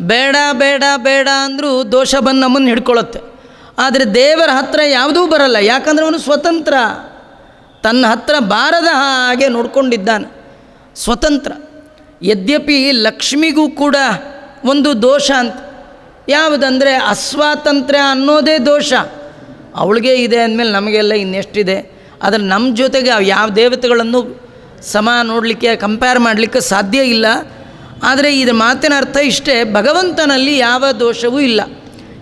ಬೇಡ ಬೇಡ ಬೇಡ ಅಂದರೂ ದೋಷ ಬಂದು ನಮ್ಮನ್ನು ಹಿಡ್ಕೊಳ್ಳುತ್ತೆ. ಆದರೆ ದೇವರ ಹತ್ರ ಯಾವುದೂ ಬರಲ್ಲ. ಯಾಕಂದರೆ ಅವನು ಸ್ವತಂತ್ರ, ತನ್ನ ಹತ್ರ ಬಾರದ ಹಾಗೆ ನೋಡ್ಕೊಂಡಿದ್ದಾನೆ, ಸ್ವತಂತ್ರ. ಯದ್ಯಪಿ ಲಕ್ಷ್ಮಿಗೂ ಕೂಡ ಒಂದು ದೋಷ ಅಂತ. ಯಾವುದಂದರೆ ಅಸ್ವಾತಂತ್ರ್ಯ ಅನ್ನೋದೇ ದೋಷ. ಅವಳಿಗೆ ಇದೆ ಅಂದಮೇಲೆ ನಮಗೆಲ್ಲ ಇನ್ನೆಷ್ಟಿದೆ. ಆದರೆ ನಮ್ಮ ಜೊತೆಗೆ ಯಾವ ದೇವತೆಗಳನ್ನು ಸಮ ನೋಡಲಿಕ್ಕೆ, ಕಂಪೇರ್ ಮಾಡಲಿಕ್ಕೆ ಸಾಧ್ಯ ಇಲ್ಲ. ಆದರೆ ಇದರ ಮಾತಿನ ಅರ್ಥ ಇಷ್ಟೇ, ಭಗವಂತನಲ್ಲಿ ಯಾವ ದೋಷವೂ ಇಲ್ಲ.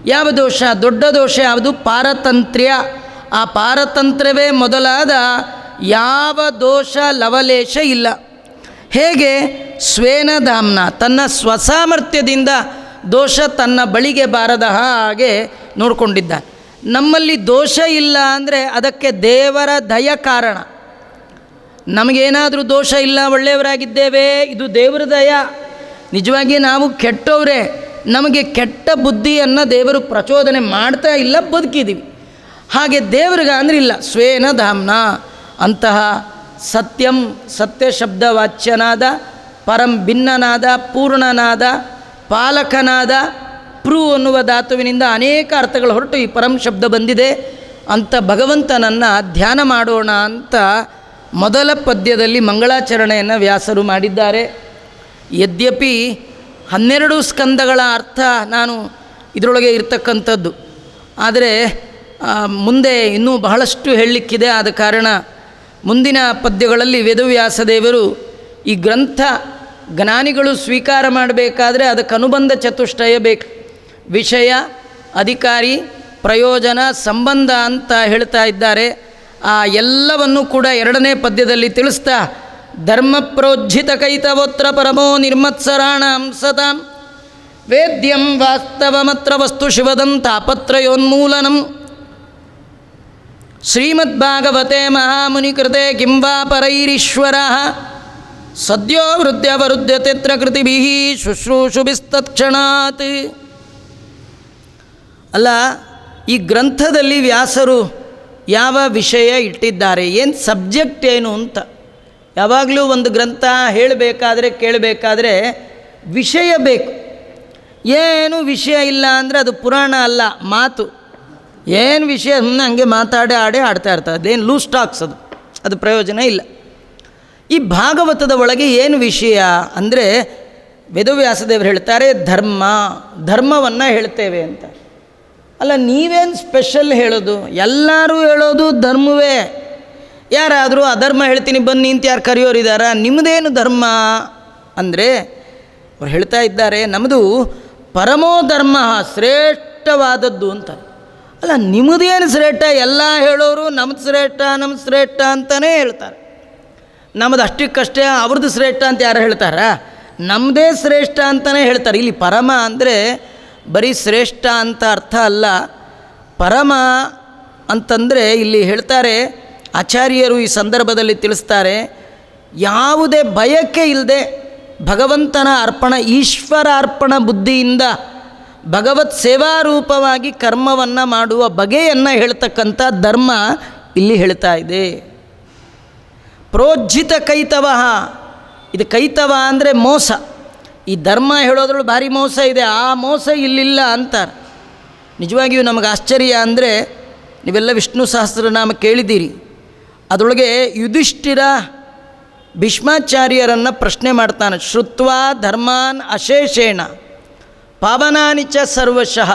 ಯಾವ ದೋಷ? ದೊಡ್ಡ ದೋಷ ಯಾವುದು? ಪಾರತಂತ್ರ್ಯ. ಆ ಪಾರತಂತ್ರ್ಯವೇ ಮೊದಲಾದ ಯಾವ ದೋಷ ಲವಲೇಶ ಇಲ್ಲ. ಹೇಗೆ? ಸ್ವೇನ ಧಾಮ್ನ, ತನ್ನ ಸ್ವಸಾಮರ್ಥ್ಯದಿಂದ ದೋಷ ತನ್ನ ಬಳಿಗೆ ಬಾರದ ಹಾಗೆ ನೋಡಿಕೊಂಡಿದ್ದಾನೆ. ನಮ್ಮಲ್ಲಿ ದೋಷ ಇಲ್ಲ ಅಂದರೆ ಅದಕ್ಕೆ ದೇವರ ದಯ ಕಾರಣ. ನಮಗೇನಾದರೂ ದೋಷ ಇಲ್ಲ, ಒಳ್ಳೆಯವರಾಗಿದ್ದೇವೆ, ಇದು ದೇವರ ದಯ. ನಿಜವಾಗಿ ನಾವು ಕೆಟ್ಟವರೇ, ನಮಗೆ ಕೆಟ್ಟ ಬುದ್ಧಿಯನ್ನು ದೇವರು ಪ್ರಚೋದನೆ ಮಾಡ್ತಾ ಇಲ್ಲ, ಬದುಕಿದ್ದೀವಿ. ಹಾಗೆ ದೇವ್ರಿಗೆ ಅಂದರೆ ಇಲ್ಲ. ಸ್ವೇನ ಧಾಮ್ನ, ಅಂತಹ ಸತ್ಯಂ, ಸತ್ಯ ಶಬ್ದ ವಾಚ್ಯನಾದ, ಪರಂ ಭಿನ್ನನಾದ, ಪೂರ್ಣನಾದ, ಪಾಲಕನಾದ, ಪ್ರೂ ಅನ್ನುವ ಧಾತುವಿನಿಂದ ಅನೇಕ ಅರ್ಥಗಳು ಹೊರಟು ಈ ಪರಂ ಶಬ್ದ ಬಂದಿದೆ. ಅಂಥ ಭಗವಂತನನ್ನು ಧ್ಯಾನ ಮಾಡೋಣ ಅಂತ ಮೊದಲ ಪದ್ಯದಲ್ಲಿ ಮಂಗಳಾಚರಣೆಯನ್ನು ವ್ಯಾಸರು ಮಾಡಿದ್ದಾರೆ. ಯದ್ಯಪಿ 12 ಸ್ಕಂದಗಳ ಅರ್ಥ ನಾನು ಇದರೊಳಗೆ ಇರ್ತಕ್ಕಂಥದ್ದು, ಆದರೆ ಮುಂದೆ ಇನ್ನೂ ಬಹಳಷ್ಟು ಹೇಳಲಿಕ್ಕಿದೆ. ಆದ ಕಾರಣ ಮುಂದಿನ ಪದ್ಯಗಳಲ್ಲಿ ವೇದವ್ಯಾಸದೇವರು ಈ ಗ್ರಂಥ ಜ್ಞಾನಿಗಳು ಸ್ವೀಕಾರ ಮಾಡಬೇಕಾದ್ರೆ ಅದಕ್ಕೆ ಅನುಬಂಧ ಚತುಷ್ಟಯ ಬೇಕು. ವಿಷಯ, ಅಧಿಕಾರಿ, ಪ್ರಯೋಜನ, ಸಂಬಂಧ ಅಂತ ಹೇಳ್ತಾ ಇದ್ದಾರೆ. ಆ ಎಲ್ಲವನ್ನು ಕೂಡ 2ನೇ ಪದ್ಯದಲ್ಲಿ ತಿಳಿಸ್ತಾ, ಧರ್ಮ ಪ್ರೋಜ್ಜಿತ ಕೈತವೋತ್ರ ಪರಮೋ ನಿರ್ಮತ್ಸರಾಣಾಂ ಸತಾಂ ವೇದ್ಯಂ ವಾಸ್ತವಮತ್ರ ವಸ್ತು ಶಿವದಂ ತಾಪತ್ರಯೋನ್ಮೂಲನಂ ಶ್ರೀಮದ್ಭಾಗವತೆ ಮಹಾಮುನಿಕೃತೆ ಕಿಂ ವಾ ಪರೈರೀಶ್ವರಃ ಸದ್ಯೋ ವೃದ್ಧ್ಯವರುದ್ಧ್ಯತೆತ್ರ ಕೃತಿಭಿಃ ಶುಶ್ರೂಷುಭಿಸ್ತತ್ಕ್ಷಣಾತ್. ಅಲ್ಲ, ಈ ಗ್ರಂಥದಲ್ಲಿ ವ್ಯಾಸರು ಯಾವ ವಿಷಯ ಇಟ್ಟಿದ್ದಾರೆ, ಏನು ಸಬ್ಜೆಕ್ಟ್ ಏನು ಅಂತ. ಯಾವಾಗಲೂ ಒಂದು ಗ್ರಂಥ ಹೇಳಬೇಕಾದ್ರೆ ಕೇಳಬೇಕಾದ್ರೆ ವಿಷಯ ಬೇಕು. ಏನು ವಿಷಯ ಇಲ್ಲ ಅಂದರೆ ಅದು ಪುರಾಣ ಅಲ್ಲ, ಮಾತು. ಏನು ವಿಷಯ ಹಂಗೆ ಮಾತಾಡಿ ಆಡ್ತಾ ಇರ್ತಾರೆ, ಅದೇನು ಲೂಸ್ ಟಾಕ್ಸ್, ಅದು ಪ್ರಯೋಜನ ಇಲ್ಲ. ಈ ಭಾಗವತದ ಒಳಗೆ ಏನು ವಿಷಯ ಅಂದರೆ ವೇದವ್ಯಾಸದೇವರು ಹೇಳ್ತಾರೆ, ಧರ್ಮವನ್ನು ಹೇಳ್ತೇವೆ ಅಂತ. ಅಲ್ಲ, ನೀವೇನು ಸ್ಪೆಷಲ್ ಹೇಳೋದು? ಎಲ್ಲರೂ ಹೇಳೋದು ಧರ್ಮವೇ. ಯಾರಾದರೂ ಅಧರ್ಮ ಹೇಳ್ತೀನಿ ಬನ್ನಿ ಅಂತ ಯಾರು ಕರೆಯೋರಿದ್ದಾರಾ? ನಿಮ್ಮದೇನು ಧರ್ಮ ಅಂದರೆ ಅವ್ರು ಹೇಳ್ತಾ ಇದ್ದಾರೆ, ನಮ್ಮದು ಪರಮೋ ಧರ್ಮ, ಶ್ರೇಷ್ಠವಾದದ್ದು ಅಂತ. ಅಲ್ಲ, ನಿಮ್ಮದೇನು ಶ್ರೇಷ್ಠ? ಎಲ್ಲ ಹೇಳೋರು ನಮ್ಮದು ಶ್ರೇಷ್ಠ ಅಂತಲೇ ಹೇಳ್ತಾರೆ. ನಮ್ಮದು ಅಷ್ಟಕ್ಕಷ್ಟೇ, ಅವ್ರದ್ದು ಶ್ರೇಷ್ಠ ಅಂತ ಯಾರು ಹೇಳ್ತಾರಾ? ನಮ್ಮದೇ ಶ್ರೇಷ್ಠ ಅಂತಲೇ ಹೇಳ್ತಾರೆ. ಇಲ್ಲಿ ಪರಮ ಅಂದರೆ ಬರೀ ಶ್ರೇಷ್ಠ ಅಂತ ಅರ್ಥ ಅಲ್ಲ. ಪರಮ ಅಂತಂದರೆ ಇಲ್ಲಿ ಹೇಳ್ತಾರೆ ಆಚಾರ್ಯರು, ಈ ಸಂದರ್ಭದಲ್ಲಿ ತಿಳಿಸ್ತಾರೆ, ಯಾವುದೇ ಬಯಕೆ ಇಲ್ಲದೆ ಭಗವಂತನ ಅರ್ಪಣ, ಈಶ್ವರ ಅರ್ಪಣ ಬುದ್ಧಿಯಿಂದ ಭಗವತ್ ಸೇವಾರೂಪವಾಗಿ ಕರ್ಮವನ್ನು ಮಾಡುವ ಬಗೆಯನ್ನು ಹೇಳ್ತಕ್ಕಂಥ ಧರ್ಮ ಇಲ್ಲಿ ಹೇಳ್ತಾ ಇದೆ. ಪ್ರೋಜ್ಜಿತ ಕೈತವ, ಇದು ಕೈತವ ಅಂದರೆ ಮೋಸ. ಈ ಧರ್ಮ ಹೇಳೋದ್ರಲ್ಲಿ ಭಾರಿ ಮೋಸ ಇದೆ, ಆ ಮೋಸ ಇಲ್ಲಿಲ್ಲ ಅಂತಾರೆ. ನಿಜವಾಗಿಯೂ ನಮಗೆ ಆಶ್ಚರ್ಯ ಅಂದರೆ, ನೀವೆಲ್ಲ ವಿಷ್ಣು ಸಹಸ್ರನಾಮ ಕೇಳಿದ್ದೀರಿ. ಅದರೊಳಗೆ ಯುಧಿಷ್ಠಿರ ಭೀಷ್ಮಾಚಾರ್ಯರನ್ನು ಪ್ರಶ್ನೆ ಮಾಡ್ತಾನೆ. ಶ್ರುತ್ವಾ ಧರ್ಮಾನ್ ಅಶೇಷೇಣ ಪಾವನಾನಿ ಚ ಸರ್ವಶಃ.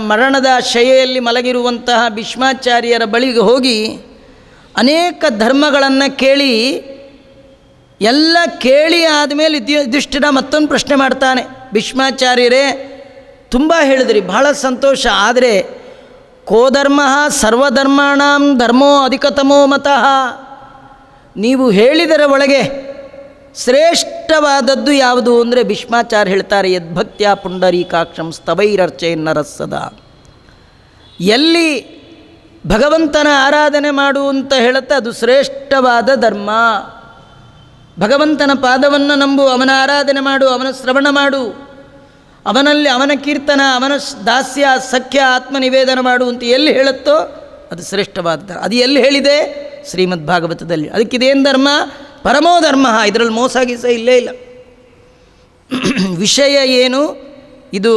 ಮರಣದ ಶಯ್ಯೆಯಲ್ಲಿ ಮಲಗಿರುವಂತಹ ಭೀಷ್ಮಾಚಾರ್ಯರ ಬಳಿಗೆ ಹೋಗಿ ಅನೇಕ ಧರ್ಮಗಳನ್ನು ಕೇಳಿ, ಎಲ್ಲ ಕೇಳಿ ಆದಮೇಲೆ ಯುಧಿಷ್ಠಿರ ಮತ್ತೊಂದು ಪ್ರಶ್ನೆ ಮಾಡ್ತಾನೆ. ಭೀಷ್ಮಾಚಾರ್ಯರೇ, ತುಂಬ ಹೇಳಿದ್ರಿ, ಬಹಳ ಸಂತೋಷ, ಆದರೆ ಕೋ ಧರ್ಮ ಸರ್ವಧರ್ಮಾಣಾಂ ಧರ್ಮೋ ಅಧಿಕತಮೋ ಮತಃ. ನೀವು ಹೇಳಿದರ ಒಳಗೆ ಶ್ರೇಷ್ಠವಾದದ್ದು ಯಾವುದು ಅಂದರೆ ಭೀಷ್ಮಾಚಾರ್ಯ ಹೇಳ್ತಾರೆ, ಯದ್ಭಕ್ತ್ಯ ಪುಂಡರೀಕಾಕ್ಷಂ ಸ್ತವೈರರ್ಚೆನ್ನರಸ್ಸದ. ಎಲ್ಲಿ ಭಗವಂತನ ಆರಾಧನೆ ಮಾಡು ಅಂತ ಹೇಳುತ್ತೆ, ಅದು ಶ್ರೇಷ್ಠವಾದ ಧರ್ಮ. ಭಗವಂತನ ಪಾದವನ್ನು ನಂಬು, ಅವನ ಆರಾಧನೆ ಮಾಡು, ಅವನ ಶ್ರವಣ ಮಾಡು, ಅವನಲ್ಲಿ ಅವನ ಕೀರ್ತನ, ಅವನ ದಾಸ್ಯ ಸಖ್ಯ ಆತ್ಮನಿವೇದನ ಮಾಡು ಅಂತ ಎಲ್ಲಿ ಹೇಳುತ್ತೋ ಅದು ಶ್ರೇಷ್ಠವಾದ ಧರ್ಮ. ಅದು ಎಲ್ಲಿ ಹೇಳಿದೆ? ಶ್ರೀಮದ್ ಭಾಗವತದಲ್ಲಿ. ಅದಕ್ಕಿದೇನು ಧರ್ಮ? ಪರಮೋ ಧರ್ಮ. ಇದರಲ್ಲಿ ಮೋಸ ಗೀಸ ಇಲ್ಲೇ ಇಲ್ಲ. ವಿಷಯ ಏನು? ಇದು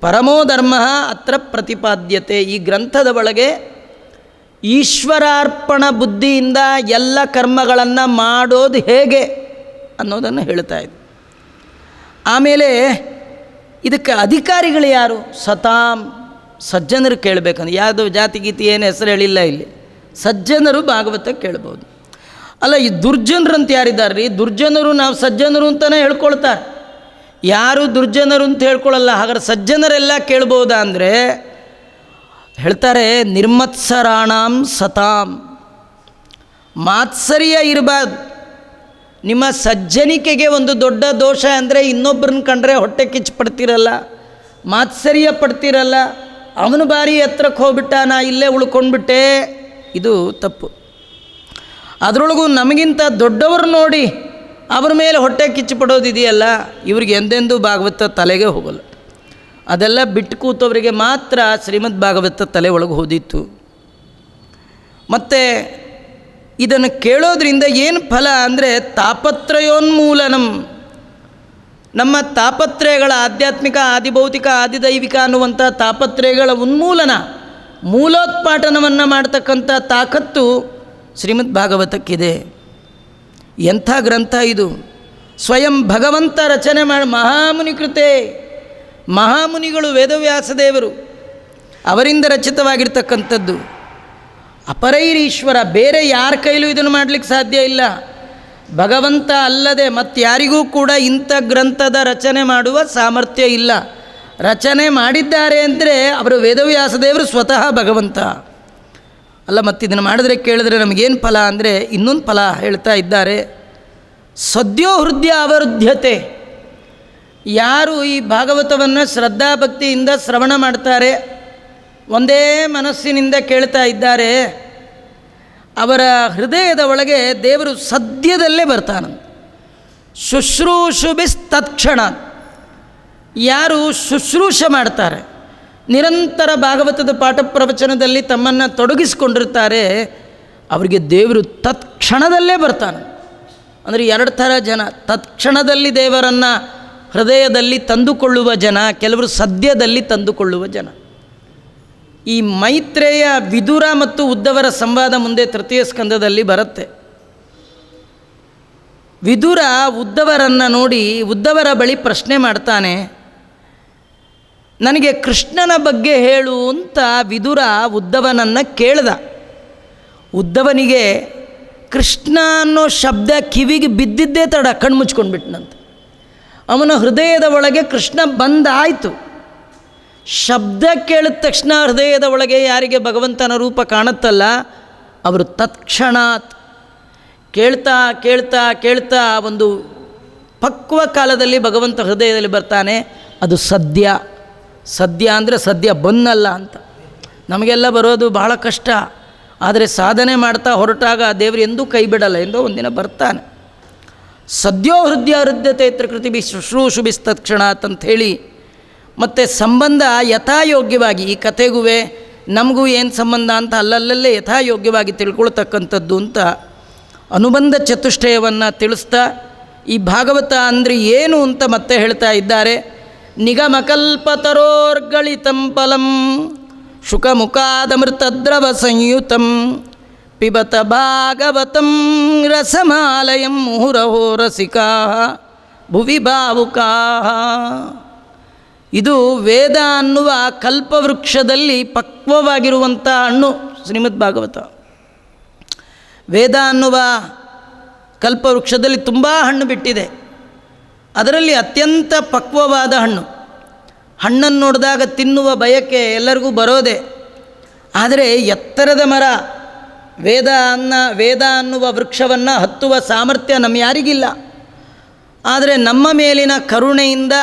ಪರಮೋ ಧರ್ಮ ಅತ್ರ ಪ್ರತಿಪಾದ್ಯತೆ. ಈ ಗ್ರಂಥದ ಒಳಗೆ ಈಶ್ವರಾರ್ಪಣ ಬುದ್ಧಿಯಿಂದ ಎಲ್ಲ ಕರ್ಮಗಳನ್ನು ಮಾಡೋದು ಹೇಗೆ ಅನ್ನೋದನ್ನು ಹೇಳ್ತಾ ಇದೆ. ಆಮೇಲೆ ಇದಕ್ಕೆ ಅಧಿಕಾರಿಗಳು ಯಾರು? ಸತಾಂ, ಸಜ್ಜನರು ಕೇಳಬೇಕಂದ್ರೆ. ಯಾವುದೋ ಜಾತಿ ಗೀತಿ ಏನು ಹೆಸರು ಹೇಳಿಲ್ಲ ಇಲ್ಲಿ. ಸಜ್ಜನರು ಭಾಗವತ ಕೇಳ್ಬೋದು. ಅಲ್ಲ, ಈ ದುರ್ಜನರು ಅಂತ ಯಾರಿದ್ದಾರೆ ರೀ? ದುರ್ಜನರು ನಾವು ಸಜ್ಜನರು ಅಂತಲೇ ಹೇಳ್ಕೊಳ್ತಾರೆ. ಯಾರು ದುರ್ಜನರು ಅಂತ ಹೇಳ್ಕೊಳ್ಳಲ್ಲ. ಹಾಗಾದ್ರೆ ಸಜ್ಜನರೆಲ್ಲ ಕೇಳ್ಬೋದಾ ಅಂದರೆ ಹೇಳ್ತಾರೆ, ನಿರ್ಮತ್ಸರಾಣಾಂ ಸತಾಂ. ಮಾತ್ಸರ್ಯ ಇರಬಾರ್ದು. ನಿಮ್ಮ ಸಜ್ಜನಿಕೆಗೆ ಒಂದು ದೊಡ್ಡ ದೋಷ ಅಂದರೆ ಇನ್ನೊಬ್ಬರನ್ನ ಕಂಡ್ರೆ ಹೊಟ್ಟೆ ಕಿಚ್ಚು ಪಡ್ತಿರಲ್ಲ, ಮಾತ್ಸರ್ಯ ಪಡ್ತಿರಲ್ಲ. ಅವನು ಬಾರಿ ಎತ್ತರಕ್ಕೆ ಹೋಗ್ಬಿಟ್ಟ, ನಾ ಇಲ್ಲೇ ಉಳ್ಕೊಂಡ್ಬಿಟ್ಟೆ, ಇದು ತಪ್ಪು. ಅದರೊಳಗೂ ನಮಗಿಂತ ದೊಡ್ಡವರು ನೋಡಿ ಅವ್ರ ಮೇಲೆ ಹೊಟ್ಟೆ ಕಿಚ್ಚು ಪಡೋದಿದೆಯಲ್ಲ, ಇವ್ರಿಗೆ ಎಂದೆಂದೂ ಭಾಗವತ ತಲೆಗೆ ಹೋಗಲ್ಲ. ಅದೆಲ್ಲ ಬಿಟ್ಟು ಕೂತವರಿಗೆ ಮಾತ್ರ ಶ್ರೀಮದ್ ಭಾಗವತ ತಲೆ ಒಳಗೆ ಹೋದಿತ್ತು. ಮತ್ತು ಇದನ್ನು ಕೇಳೋದ್ರಿಂದ ಏನು ಫಲ ಅಂದರೆ ತಾಪತ್ರಯೋನ್ಮೂಲನಂ. ನಮ್ಮ ತಾಪತ್ರಯಗಳ ಆಧ್ಯಾತ್ಮಿಕ, ಆದಿಭೌತಿಕ, ಆದಿದೈವಿಕ ಅನ್ನುವಂಥ ತಾಪತ್ರಯಗಳ ಉನ್ಮೂಲನ, ಮೂಲೋತ್ಪಾಟನವನ್ನು ಮಾಡ್ತಕ್ಕಂಥ ತಾಕತ್ತು ಶ್ರೀಮದ್ ಭಾಗವತಕ್ಕಿದೆ. ಎಂಥ ಗ್ರಂಥ ಇದು! ಸ್ವಯಂ ಭಗವಂತ ರಚನೆ ಮಾಡಿ ಮಹಾಮುನಿ ಕೃತೆ. ಮಹಾಮುನಿಗಳು ವೇದವ್ಯಾಸದೇವರು ಅವರಿಂದ ರಚಿತವಾಗಿರ್ತಕ್ಕಂಥದ್ದು. ಅಪರೈರೀಶ್ವರ, ಬೇರೆ ಯಾರ ಕೈಲೂ ಇದನ್ನು ಮಾಡಲಿಕ್ಕೆ ಸಾಧ್ಯ ಇಲ್ಲ. ಭಗವಂತ ಅಲ್ಲದೆ ಮತ್ತಾರಿಗೂ ಕೂಡ ಇಂಥ ಗ್ರಂಥದ ರಚನೆ ಮಾಡುವ ಸಾಮರ್ಥ್ಯ ಇಲ್ಲ. ರಚನೆ ಮಾಡಿದ್ದಾರೆ ಅಂದರೆ ಅವರು ವೇದವ್ಯಾಸದೇವರು ಸ್ವತಃ ಭಗವಂತ ಅಲ್ಲ. ಮತ್ತು ಇದನ್ನು ಮಾಡಿದ್ರೆ ಕೇಳಿದ್ರೆ ನಮಗೇನು ಫಲ ಅಂದರೆ ಇನ್ನೊಂದು ಫಲ ಹೇಳ್ತಾ ಇದ್ದಾರೆ. ಸದ್ಯೋ ಹೃದಯ ಅವರುದ್ಧತೆ. ಯಾರು ಈ ಭಾಗವತವನ್ನು ಶ್ರದ್ಧಾಭಕ್ತಿಯಿಂದ ಶ್ರವಣ ಮಾಡ್ತಾರೆ, ಒಂದೇ ಮನಸ್ಸಿನಿಂದ ಕೇಳ್ತಾ ಇದ್ದಾರೆ, ಅವರ ಹೃದಯದ ಒಳಗೆ ದೇವರು ಸದ್ಯದಲ್ಲೇ ಬರ್ತಾನಂತೆ. ಶುಶ್ರೂಷುಭಿಸ್ತತ್ಕ್ಷಣ. ಯಾರು ಶುಶ್ರೂಷ ಮಾಡ್ತಾರೆ, ನಿರಂತರ ಭಾಗವತದ ಪಾಠ ಪ್ರವಚನದಲ್ಲಿ ತಮ್ಮನ್ನು ತೊಡಗಿಸಿಕೊಂಡಿರ್ತಾರೆ, ಅವರಿಗೆ ದೇವರು ತತ್ಕ್ಷಣದಲ್ಲೇ ಬರ್ತಾನೆ. ಅಂದರೆ ಎರಡು ಥರ ಜನ. ತತ್ಕ್ಷಣದಲ್ಲಿ ದೇವರನ್ನು ಹೃದಯದಲ್ಲಿ ತಂದುಕೊಳ್ಳುವ ಜನ, ಕೆಲವರು ಸದ್ಯದಲ್ಲಿ ತಂದುಕೊಳ್ಳುವ ಜನ. ಈ ಮೈತ್ರೇಯ, ವಿದುರ ಮತ್ತು ಉದ್ಧವರ ಸಂವಾದ ಮುಂದೆ ತೃತೀಯ ಸ್ಕಂದದಲ್ಲಿ ಬರುತ್ತೆ. ವಿದುರ ಉದ್ಧವರನ್ನು ನೋಡಿ ಉದ್ಧವರ ಬಳಿ ಪ್ರಶ್ನೆ ಮಾಡ್ತಾನೆ, ನನಗೆ ಕೃಷ್ಣನ ಬಗ್ಗೆ ಹೇಳು ಅಂತ ವಿದುರ ಉದ್ಧವನನ್ನು ಕೇಳ್ದ. ಉದ್ಧವನಿಗೆ ಕೃಷ್ಣ ಅನ್ನೋ ಶಬ್ದ ಕಿವಿಗೆ ಬಿದ್ದಿದ್ದೇ ತಡ ಕಣ್ಮುಚ್ಕೊಂಡ್ಬಿಟ್ನಂತೆ. ಅವನ ಹೃದಯದ ಒಳಗೆ ಕೃಷ್ಣ ಬಂದಾಯಿತು. ಶಬ್ದ ಕೇಳಿದ ತಕ್ಷಣ ಹೃದಯದ ಒಳಗೆ ಯಾರಿಗೆ ಭಗವಂತನ ರೂಪ ಕಾಣುತ್ತಲ್ಲ, ಅವರು ತತ್ಕ್ಷಣಾತ್ ಕೇಳ್ತಾ ಕೇಳ್ತಾ ಕೇಳ್ತಾ ಒಂದು ಪಕ್ವ ಕಾಲದಲ್ಲಿ ಭಗವಂತ ಹೃದಯದಲ್ಲಿ ಬರ್ತಾನೆ. ಅದು ಸದ್ಯ. ಸದ್ಯ ಅಂದರೆ ಸದ್ಯ ಬನ್ನಲ್ಲ ಅಂತ. ನಮಗೆಲ್ಲ ಬರೋದು ಬಹಳ ಕಷ್ಟ. ಆದರೆ ಸಾಧನೆ ಮಾಡ್ತಾ ಹೊರಟಾಗ ದೇವರು ಎಂದೂ ಕೈ ಬಿಡಲ್ಲ, ಎಂದೋ ಒಂದಿನ ಬರ್ತಾನೆ. ಸದ್ಯೋ ಹೃದಯ ಹೃದ್ಯತೆ ಕೃತಿಭಿ ಶುಶ್ರೂಷುಭಿಸ್ತತ್ಕ್ಷಣಾತ್ ಅಂಥೇಳಿ. ಮತ್ತು ಸಂಬಂಧ ಯಥಾಯೋಗ್ಯವಾಗಿ, ಈ ಕಥೆಗೂ ನಮಗೂ ಏನು ಸಂಬಂಧ ಅಂತ ಅಲ್ಲಲ್ಲೇ ಯಥಾಯೋಗ್ಯವಾಗಿ ತಿಳ್ಕೊಳ್ತಕ್ಕಂಥದ್ದು ಅಂತ ಅನುಬಂಧ ಚತುಷ್ಟಯವನ್ನು ತಿಳಿಸ್ತಾ ಈ ಭಾಗವತ ಅಂದರೆ ಏನು ಅಂತ ಮತ್ತೆ ಹೇಳ್ತಾ ಇದ್ದಾರೆ. ನಿಗಮಕಲ್ಪತರೋರ್ಗಳಿತಂ ಫಲಂ ಶುಕಮುಖಾದಮೃತದ್ರವ ಸಂಯುತಂ ಪಿಬತ ಭಾಗವತಂ ರಸಮಾಲಯಂ ಮುಹುರಹೋ ರಸಿಕಾ ಭುವಿ ಭಾವುಕಾ. ಇದು ವೇದ ಅನ್ನುವ ಕಲ್ಪವೃಕ್ಷದಲ್ಲಿ ಪಕ್ವವಾಗಿರುವಂಥ ಹಣ್ಣು ಶ್ರೀಮದ್ ಭಾಗವತ. ವೇದ ಅನ್ನುವ ಕಲ್ಪವೃಕ್ಷದಲ್ಲಿ ತುಂಬ ಹಣ್ಣು ಬಿಟ್ಟಿದೆ. ಅದರಲ್ಲಿ ಅತ್ಯಂತ ಪಕ್ವವಾದ ಹಣ್ಣು. ಹಣ್ಣನ್ನು ನೋಡಿದಾಗ ತಿನ್ನುವ ಬಯಕೆ ಎಲ್ಲರಿಗೂ ಬರೋದೆ. ಆದರೆ ಎತ್ತರದ ಮರ ವೇದ ಅನ್ನುವ ವೃಕ್ಷವನ್ನು ಹತ್ತುವ ಸಾಮರ್ಥ್ಯ ನಮ್ಮ ಯಾರಿಗಿಲ್ಲ. ಆದರೆ ನಮ್ಮ ಮೇಲಿನ ಕರುಣೆಯಿಂದ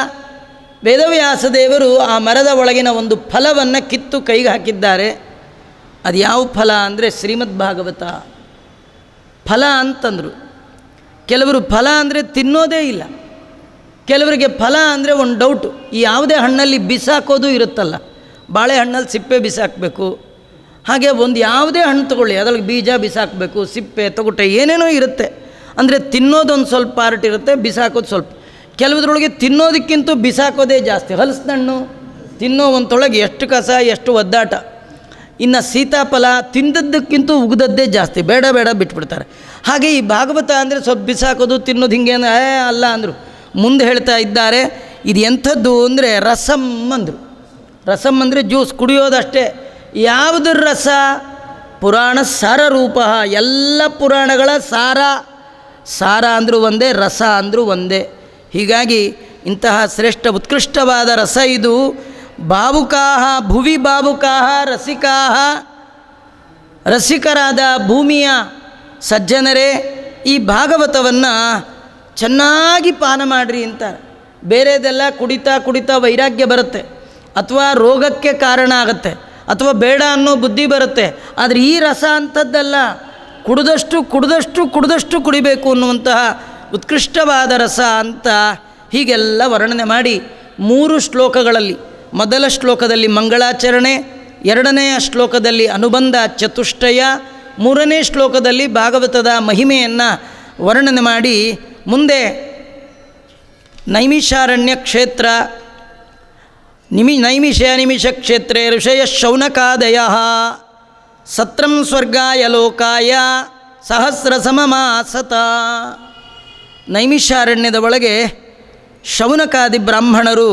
ವೇದವ್ಯಾಸದೇವರು ಆ ಮರದ ಒಳಗಿನ ಒಂದು ಫಲವನ್ನು ಕಿತ್ತು ಕೈಗೆ ಹಾಕಿದ್ದಾರೆ. ಅದು ಯಾವ ಫಲ ಅಂದರೆ ಶ್ರೀಮದ್ ಭಾಗವತ ಫಲ ಅಂತಂದರು. ಕೆಲವರು ಫಲ ಅಂದರೆ ತಿನ್ನೋದೇ ಇಲ್ಲ. ಕೆಲವರಿಗೆ ಫಲ ಅಂದರೆ ಒಂದು ಡೌಟು. ಈ ಯಾವುದೇ ಹಣ್ಣಲ್ಲಿ ಬಿಸಾಕೋದು ಇರುತ್ತಲ್ಲ, ಬಾಳೆಹಣ್ಣಲ್ಲಿ ಸಿಪ್ಪೆ ಬಿಸಾಕಬೇಕು, ಹಾಗೆ ಒಂದು ಯಾವುದೇ ಹಣ್ಣು ತೊಗೊಳ್ಳಿ ಅದರಲ್ಲಿ ಬೀಜ ಬಿಸಾಕಬೇಕು, ಸಿಪ್ಪೆ ತೊಗೊಟ್ಟೆ ಏನೇನೋ ಇರುತ್ತೆ. ಅಂದರೆ ತಿನ್ನೋದೊಂದು ಸ್ವಲ್ಪ ಪಾರ್ಟ್ ಇರುತ್ತೆ, ಬಿಸಾಕೋದು ಸ್ವಲ್ಪ. ಕೆಲವುದ್ರೊಳಗೆ ತಿನ್ನೋದಕ್ಕಿಂತ ಬಿಸಾಕೋದೇ ಜಾಸ್ತಿ. ಹಲಸಿನಣ್ಣು ತಿನ್ನೋ ಒಂತೊಳಗೆ ಎಷ್ಟು ಕಸ ಎಷ್ಟು ಒದ್ದಾಟ. ಇನ್ನು ಸೀತಾಫಲ ತಿಂದದ್ದಕ್ಕಿಂತ ಉಗಿದದ್ದೇ ಜಾಸ್ತಿ, ಬೇಡ ಬೇಡ ಬಿಟ್ಬಿಡ್ತಾರೆ. ಹಾಗೆ ಈ ಭಾಗವತ ಅಂದರೆ ಸ್ವಲ್ಪ ಬಿಸಾಕೋದು ತಿನ್ನೋದು ಹಿಂಗೇನು ಅಲ್ಲ ಅಂದರು. ಮುಂದೆ ಹೇಳ್ತಾ ಇದ್ದಾರೆ, ಇದು ಎಂಥದ್ದು ಅಂದರೆ ರಸಮ್ ಅಂದರು. ರಸಮ್ ಅಂದರೆ ಜ್ಯೂಸ್, ಕುಡಿಯೋದಷ್ಟೇ. ಯಾವುದ್ರ ರಸ? ಪುರಾಣ ಸಾರ ರೂಪ. ಎಲ್ಲ ಪುರಾಣಗಳ ಸಾರ. ಸಾರ ಅಂದರೂ ಒಂದೇ, ರಸ ಅಂದರೂ ಒಂದೇ. ಹೀಗಾಗಿ ಇಂತಹ ಶ್ರೇಷ್ಠ ಉತ್ಕೃಷ್ಟವಾದ ರಸ ಇದು. ಭಾವುಕಾಹ ಭುವಿ ಭಾವುಕಾಹ ರಸಿಕಾಹ, ರಸಿಕರಾದ ಭೂಮಿಯ ಸಜ್ಜನರೇ ಈ ಭಾಗವತವನ್ನು ಚೆನ್ನಾಗಿ ಪಾನ ಮಾಡಿರಿ ಅಂತಾರೆ. ಬೇರೆದೆಲ್ಲ ಕುಡಿತಾ ಕುಡಿತಾ ವೈರಾಗ್ಯ ಬರುತ್ತೆ, ಅಥವಾ ರೋಗಕ್ಕೆ ಕಾರಣ ಆಗುತ್ತೆ, ಅಥವಾ ಬೇಡ ಅನ್ನೋ ಬುದ್ಧಿ ಬರುತ್ತೆ. ಆದರೆ ಈ ರಸ ಅಂಥದ್ದಲ್ಲ, ಕುಡಿದಷ್ಟು ಕುಡಿದಷ್ಟು ಕುಡಿದಷ್ಟು ಕುಡಿಬೇಕು ಅನ್ನುವಂತಹ ಉತ್ಕೃಷ್ಟವಾದ ರಸ ಅಂತ ಹೀಗೆಲ್ಲ ವರ್ಣನೆ ಮಾಡಿ 3 ಶ್ಲೋಕಗಳಲ್ಲಿ, ಮೊದಲ ಶ್ಲೋಕದಲ್ಲಿ ಮಂಗಳಾಚರಣೆ, ಎರಡನೆಯ ಶ್ಲೋಕದಲ್ಲಿ ಅನುಬಂಧ ಚತುಷ್ಟಯ, 3ನೇ ಶ್ಲೋಕದಲ್ಲಿ ಭಾಗವತದ ಮಹಿಮೆಯನ್ನು ವರ್ಣನೆ ಮಾಡಿ ಮುಂದೆ ನೈಮಿಷಾರಣ್ಯ ಕ್ಷೇತ್ರ ನೈಮಿಷ ಕ್ಷೇತ್ರೇ ಋಷಯ ಶೌನಕಾದಯ ಸತ್ರಂ ಸ್ವರ್ಗಾಯ ಲೋಕಾಯ ಸಹಸ್ರ ಸಮಮಾಸತ. ನೈಮಿಷಾರಣ್ಯದ ಒಳಗೆ ಶೌನಕಾದಿ ಬ್ರಾಹ್ಮಣರು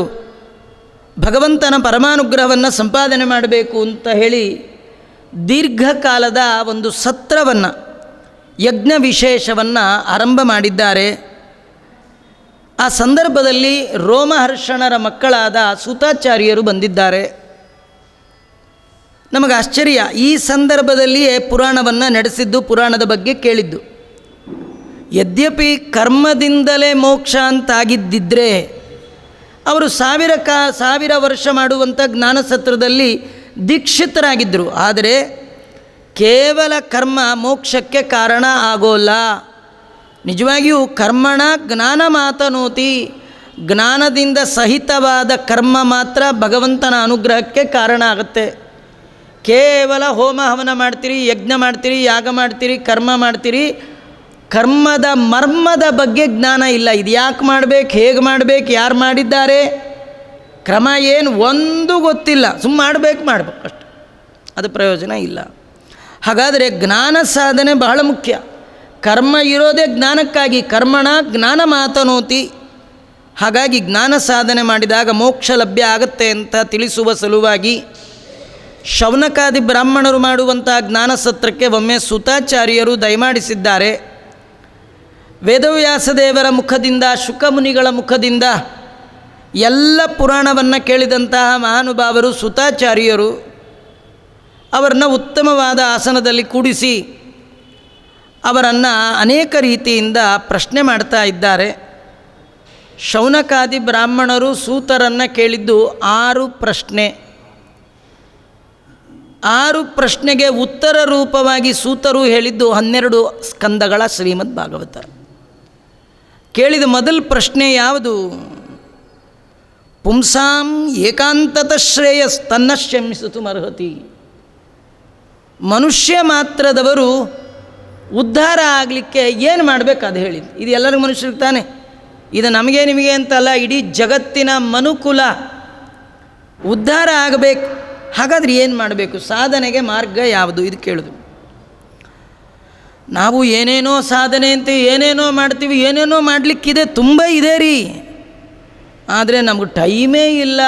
ಭಗವಂತನ ಪರಮಾನುಗ್ರಹವನ್ನು ಸಂಪಾದನೆ ಮಾಡಬೇಕು ಅಂತ ಹೇಳಿ ದೀರ್ಘಕಾಲದ ಒಂದು ಸತ್ರವನ್ನು, ಯಜ್ಞ ವಿಶೇಷವನ್ನು ಆರಂಭ ಮಾಡಿದ್ದಾರೆ. ಆ ಸಂದರ್ಭದಲ್ಲಿ ರೋಮಹರ್ಷಣರ ಮಕ್ಕಳಾದ ಸೂತಾಚಾರ್ಯರು ಬಂದಿದ್ದಾರೆ. ನಮಗೆ ಆಶ್ಚರ್ಯ, ಈ ಸಂದರ್ಭದಲ್ಲಿಯೇ ಪುರಾಣವನ್ನು ನಡೆಸಿದ್ದು, ಪುರಾಣದ ಬಗ್ಗೆ ಕೇಳಿದ್ದು. ಯದ್ಯಪಿ ಕರ್ಮದಿಂದಲೇ ಮೋಕ್ಷ ಅಂತಾಗಿದ್ದಿದ್ದರೆ ಅವರು ಸಾವಿರ ವರ್ಷ ಮಾಡುವಂಥ ಜ್ಞಾನಸತ್ರದಲ್ಲಿ ದೀಕ್ಷಿತರಾಗಿದ್ದರು. ಆದರೆ ಕೇವಲ ಕರ್ಮ ಮೋಕ್ಷಕ್ಕೆ ಕಾರಣ ಆಗೋಲ್ಲ. ನಿಜವಾಗಿಯೂ ಕರ್ಮಣ ಜ್ಞಾನ ಮಾತನೋತಿ, ಜ್ಞಾನದಿಂದ ಸಹಿತವಾದ ಕರ್ಮ ಮಾತ್ರ ಭಗವಂತನ ಅನುಗ್ರಹಕ್ಕೆ ಕಾರಣ ಆಗುತ್ತೆ. ಕೇವಲ ಹೋಮ ಹವನ ಮಾಡ್ತೀರಿ, ಯಜ್ಞ ಮಾಡ್ತೀರಿ, ಯಾಗ ಮಾಡ್ತೀರಿ, ಕರ್ಮ ಮಾಡ್ತೀರಿ, ಕರ್ಮದ ಮರ್ಮದ ಬಗ್ಗೆ ಜ್ಞಾನ ಇಲ್ಲ. ಇದು ಯಾಕೆ ಮಾಡಬೇಕು, ಹೇಗೆ ಮಾಡಬೇಕು, ಯಾರು ಮಾಡಿದ್ದಾರೆ, ಕ್ರಮ ಏನು ಒಂದು ಗೊತ್ತಿಲ್ಲ, ಮಾಡಬೇಕು ಅಷ್ಟೆ, ಅದು ಪ್ರಯೋಜನ ಇಲ್ಲ. ಹಾಗಾದರೆ ಜ್ಞಾನ ಸಾಧನೆ ಬಹಳ ಮುಖ್ಯ. ಕರ್ಮ ಇರೋದೇ ಜ್ಞಾನಕ್ಕಾಗಿ, ಕರ್ಮಣ ಜ್ಞಾನ ಮಾತನೋತಿ. ಹಾಗಾಗಿ ಜ್ಞಾನ ಸಾಧನೆ ಮಾಡಿದಾಗ ಮೋಕ್ಷ ಲಭ್ಯ ಆಗುತ್ತೆ ಅಂತ ತಿಳಿಸುವ ಸಲುವಾಗಿ ಶೌನಕಾದಿ ಬ್ರಾಹ್ಮಣರು ಮಾಡುವಂಥ ಜ್ಞಾನ ಸತ್ರಕ್ಕೆ ಒಮ್ಮೆ ಸುತಾಚಾರ್ಯರು ದಯಮಾಡಿಸಿದ್ದಾರೆ. ವೇದವ್ಯಾಸದೇವರ ಮುಖದಿಂದ, ಶುಕಮುನಿಗಳ ಮುಖದಿಂದ ಎಲ್ಲ ಪುರಾಣವನ್ನು ಕೇಳಿದಂತಹ ಮಹಾನುಭಾವರು ಸುತಾಚಾರ್ಯರು ಅವರನ್ನು ಉತ್ತಮವಾದ ಆಸನದಲ್ಲಿ ಕೂಡಿಸಿ ಅವರನ್ನು ಅನೇಕ ರೀತಿಯಿಂದ ಪ್ರಶ್ನೆ ಮಾಡ್ತಾ ಇದ್ದಾರೆ. ಶೌನಕಾದಿ ಬ್ರಾಹ್ಮಣರು ಸೂತರನ್ನು ಕೇಳಿದ್ದು 6 ಪ್ರಶ್ನೆ. 6 ಪ್ರಶ್ನೆಗೆ ಉತ್ತರ ರೂಪವಾಗಿ ಸೂತರು ಹೇಳಿದ್ದು 12 ಸ್ಕಂದಗಳ ಶ್ರೀಮದ್ ಭಾಗವತ. ಕೇಳಿದ ಮೊದಲ ಪ್ರಶ್ನೆ ಯಾವುದು? ಪುಂಸಾಂ ಏಕಾಂತತ ಶ್ರೇಯಸ್ ತನ್ನ ಶಮಿಸಿತು ಮರ್ಹತಿ. ಮನುಷ್ಯ ಮಾತ್ರದವರು ಉದ್ಧಾರ ಆಗಲಿಕ್ಕೆ ಏನು ಮಾಡಬೇಕು ಅದು ಹೇಳಿದ್ದು. ಇದು ಎಲ್ಲರಿಗೂ ಮನುಷ್ಯರಿಗೆ ತಾನೆ, ಇದು ನಮಗೆ ನಿಮಗೆ ಅಂತಲ್ಲ, ಇಡೀ ಜಗತ್ತಿನ ಮನುಕುಲ ಉದ್ಧಾರ ಆಗಬೇಕು. ಹಾಗಾದರೆ ಏನು ಮಾಡಬೇಕು, ಸಾಧನೆಗೆ ಮಾರ್ಗ ಯಾವುದು, ಇದು ಕೇಳೋದು. ನಾವು ಏನೇನೋ ಸಾಧನೆ ಅಂತ ಏನೇನೋ ಮಾಡ್ತೀವಿ, ಏನೇನೋ ಮಾಡಲಿಕ್ಕಿದೆ, ತುಂಬ ಇದೆ ರೀ, ಆದರೆ ನಮ್ಗೆ ಟೈಮೇ ಇಲ್ಲ.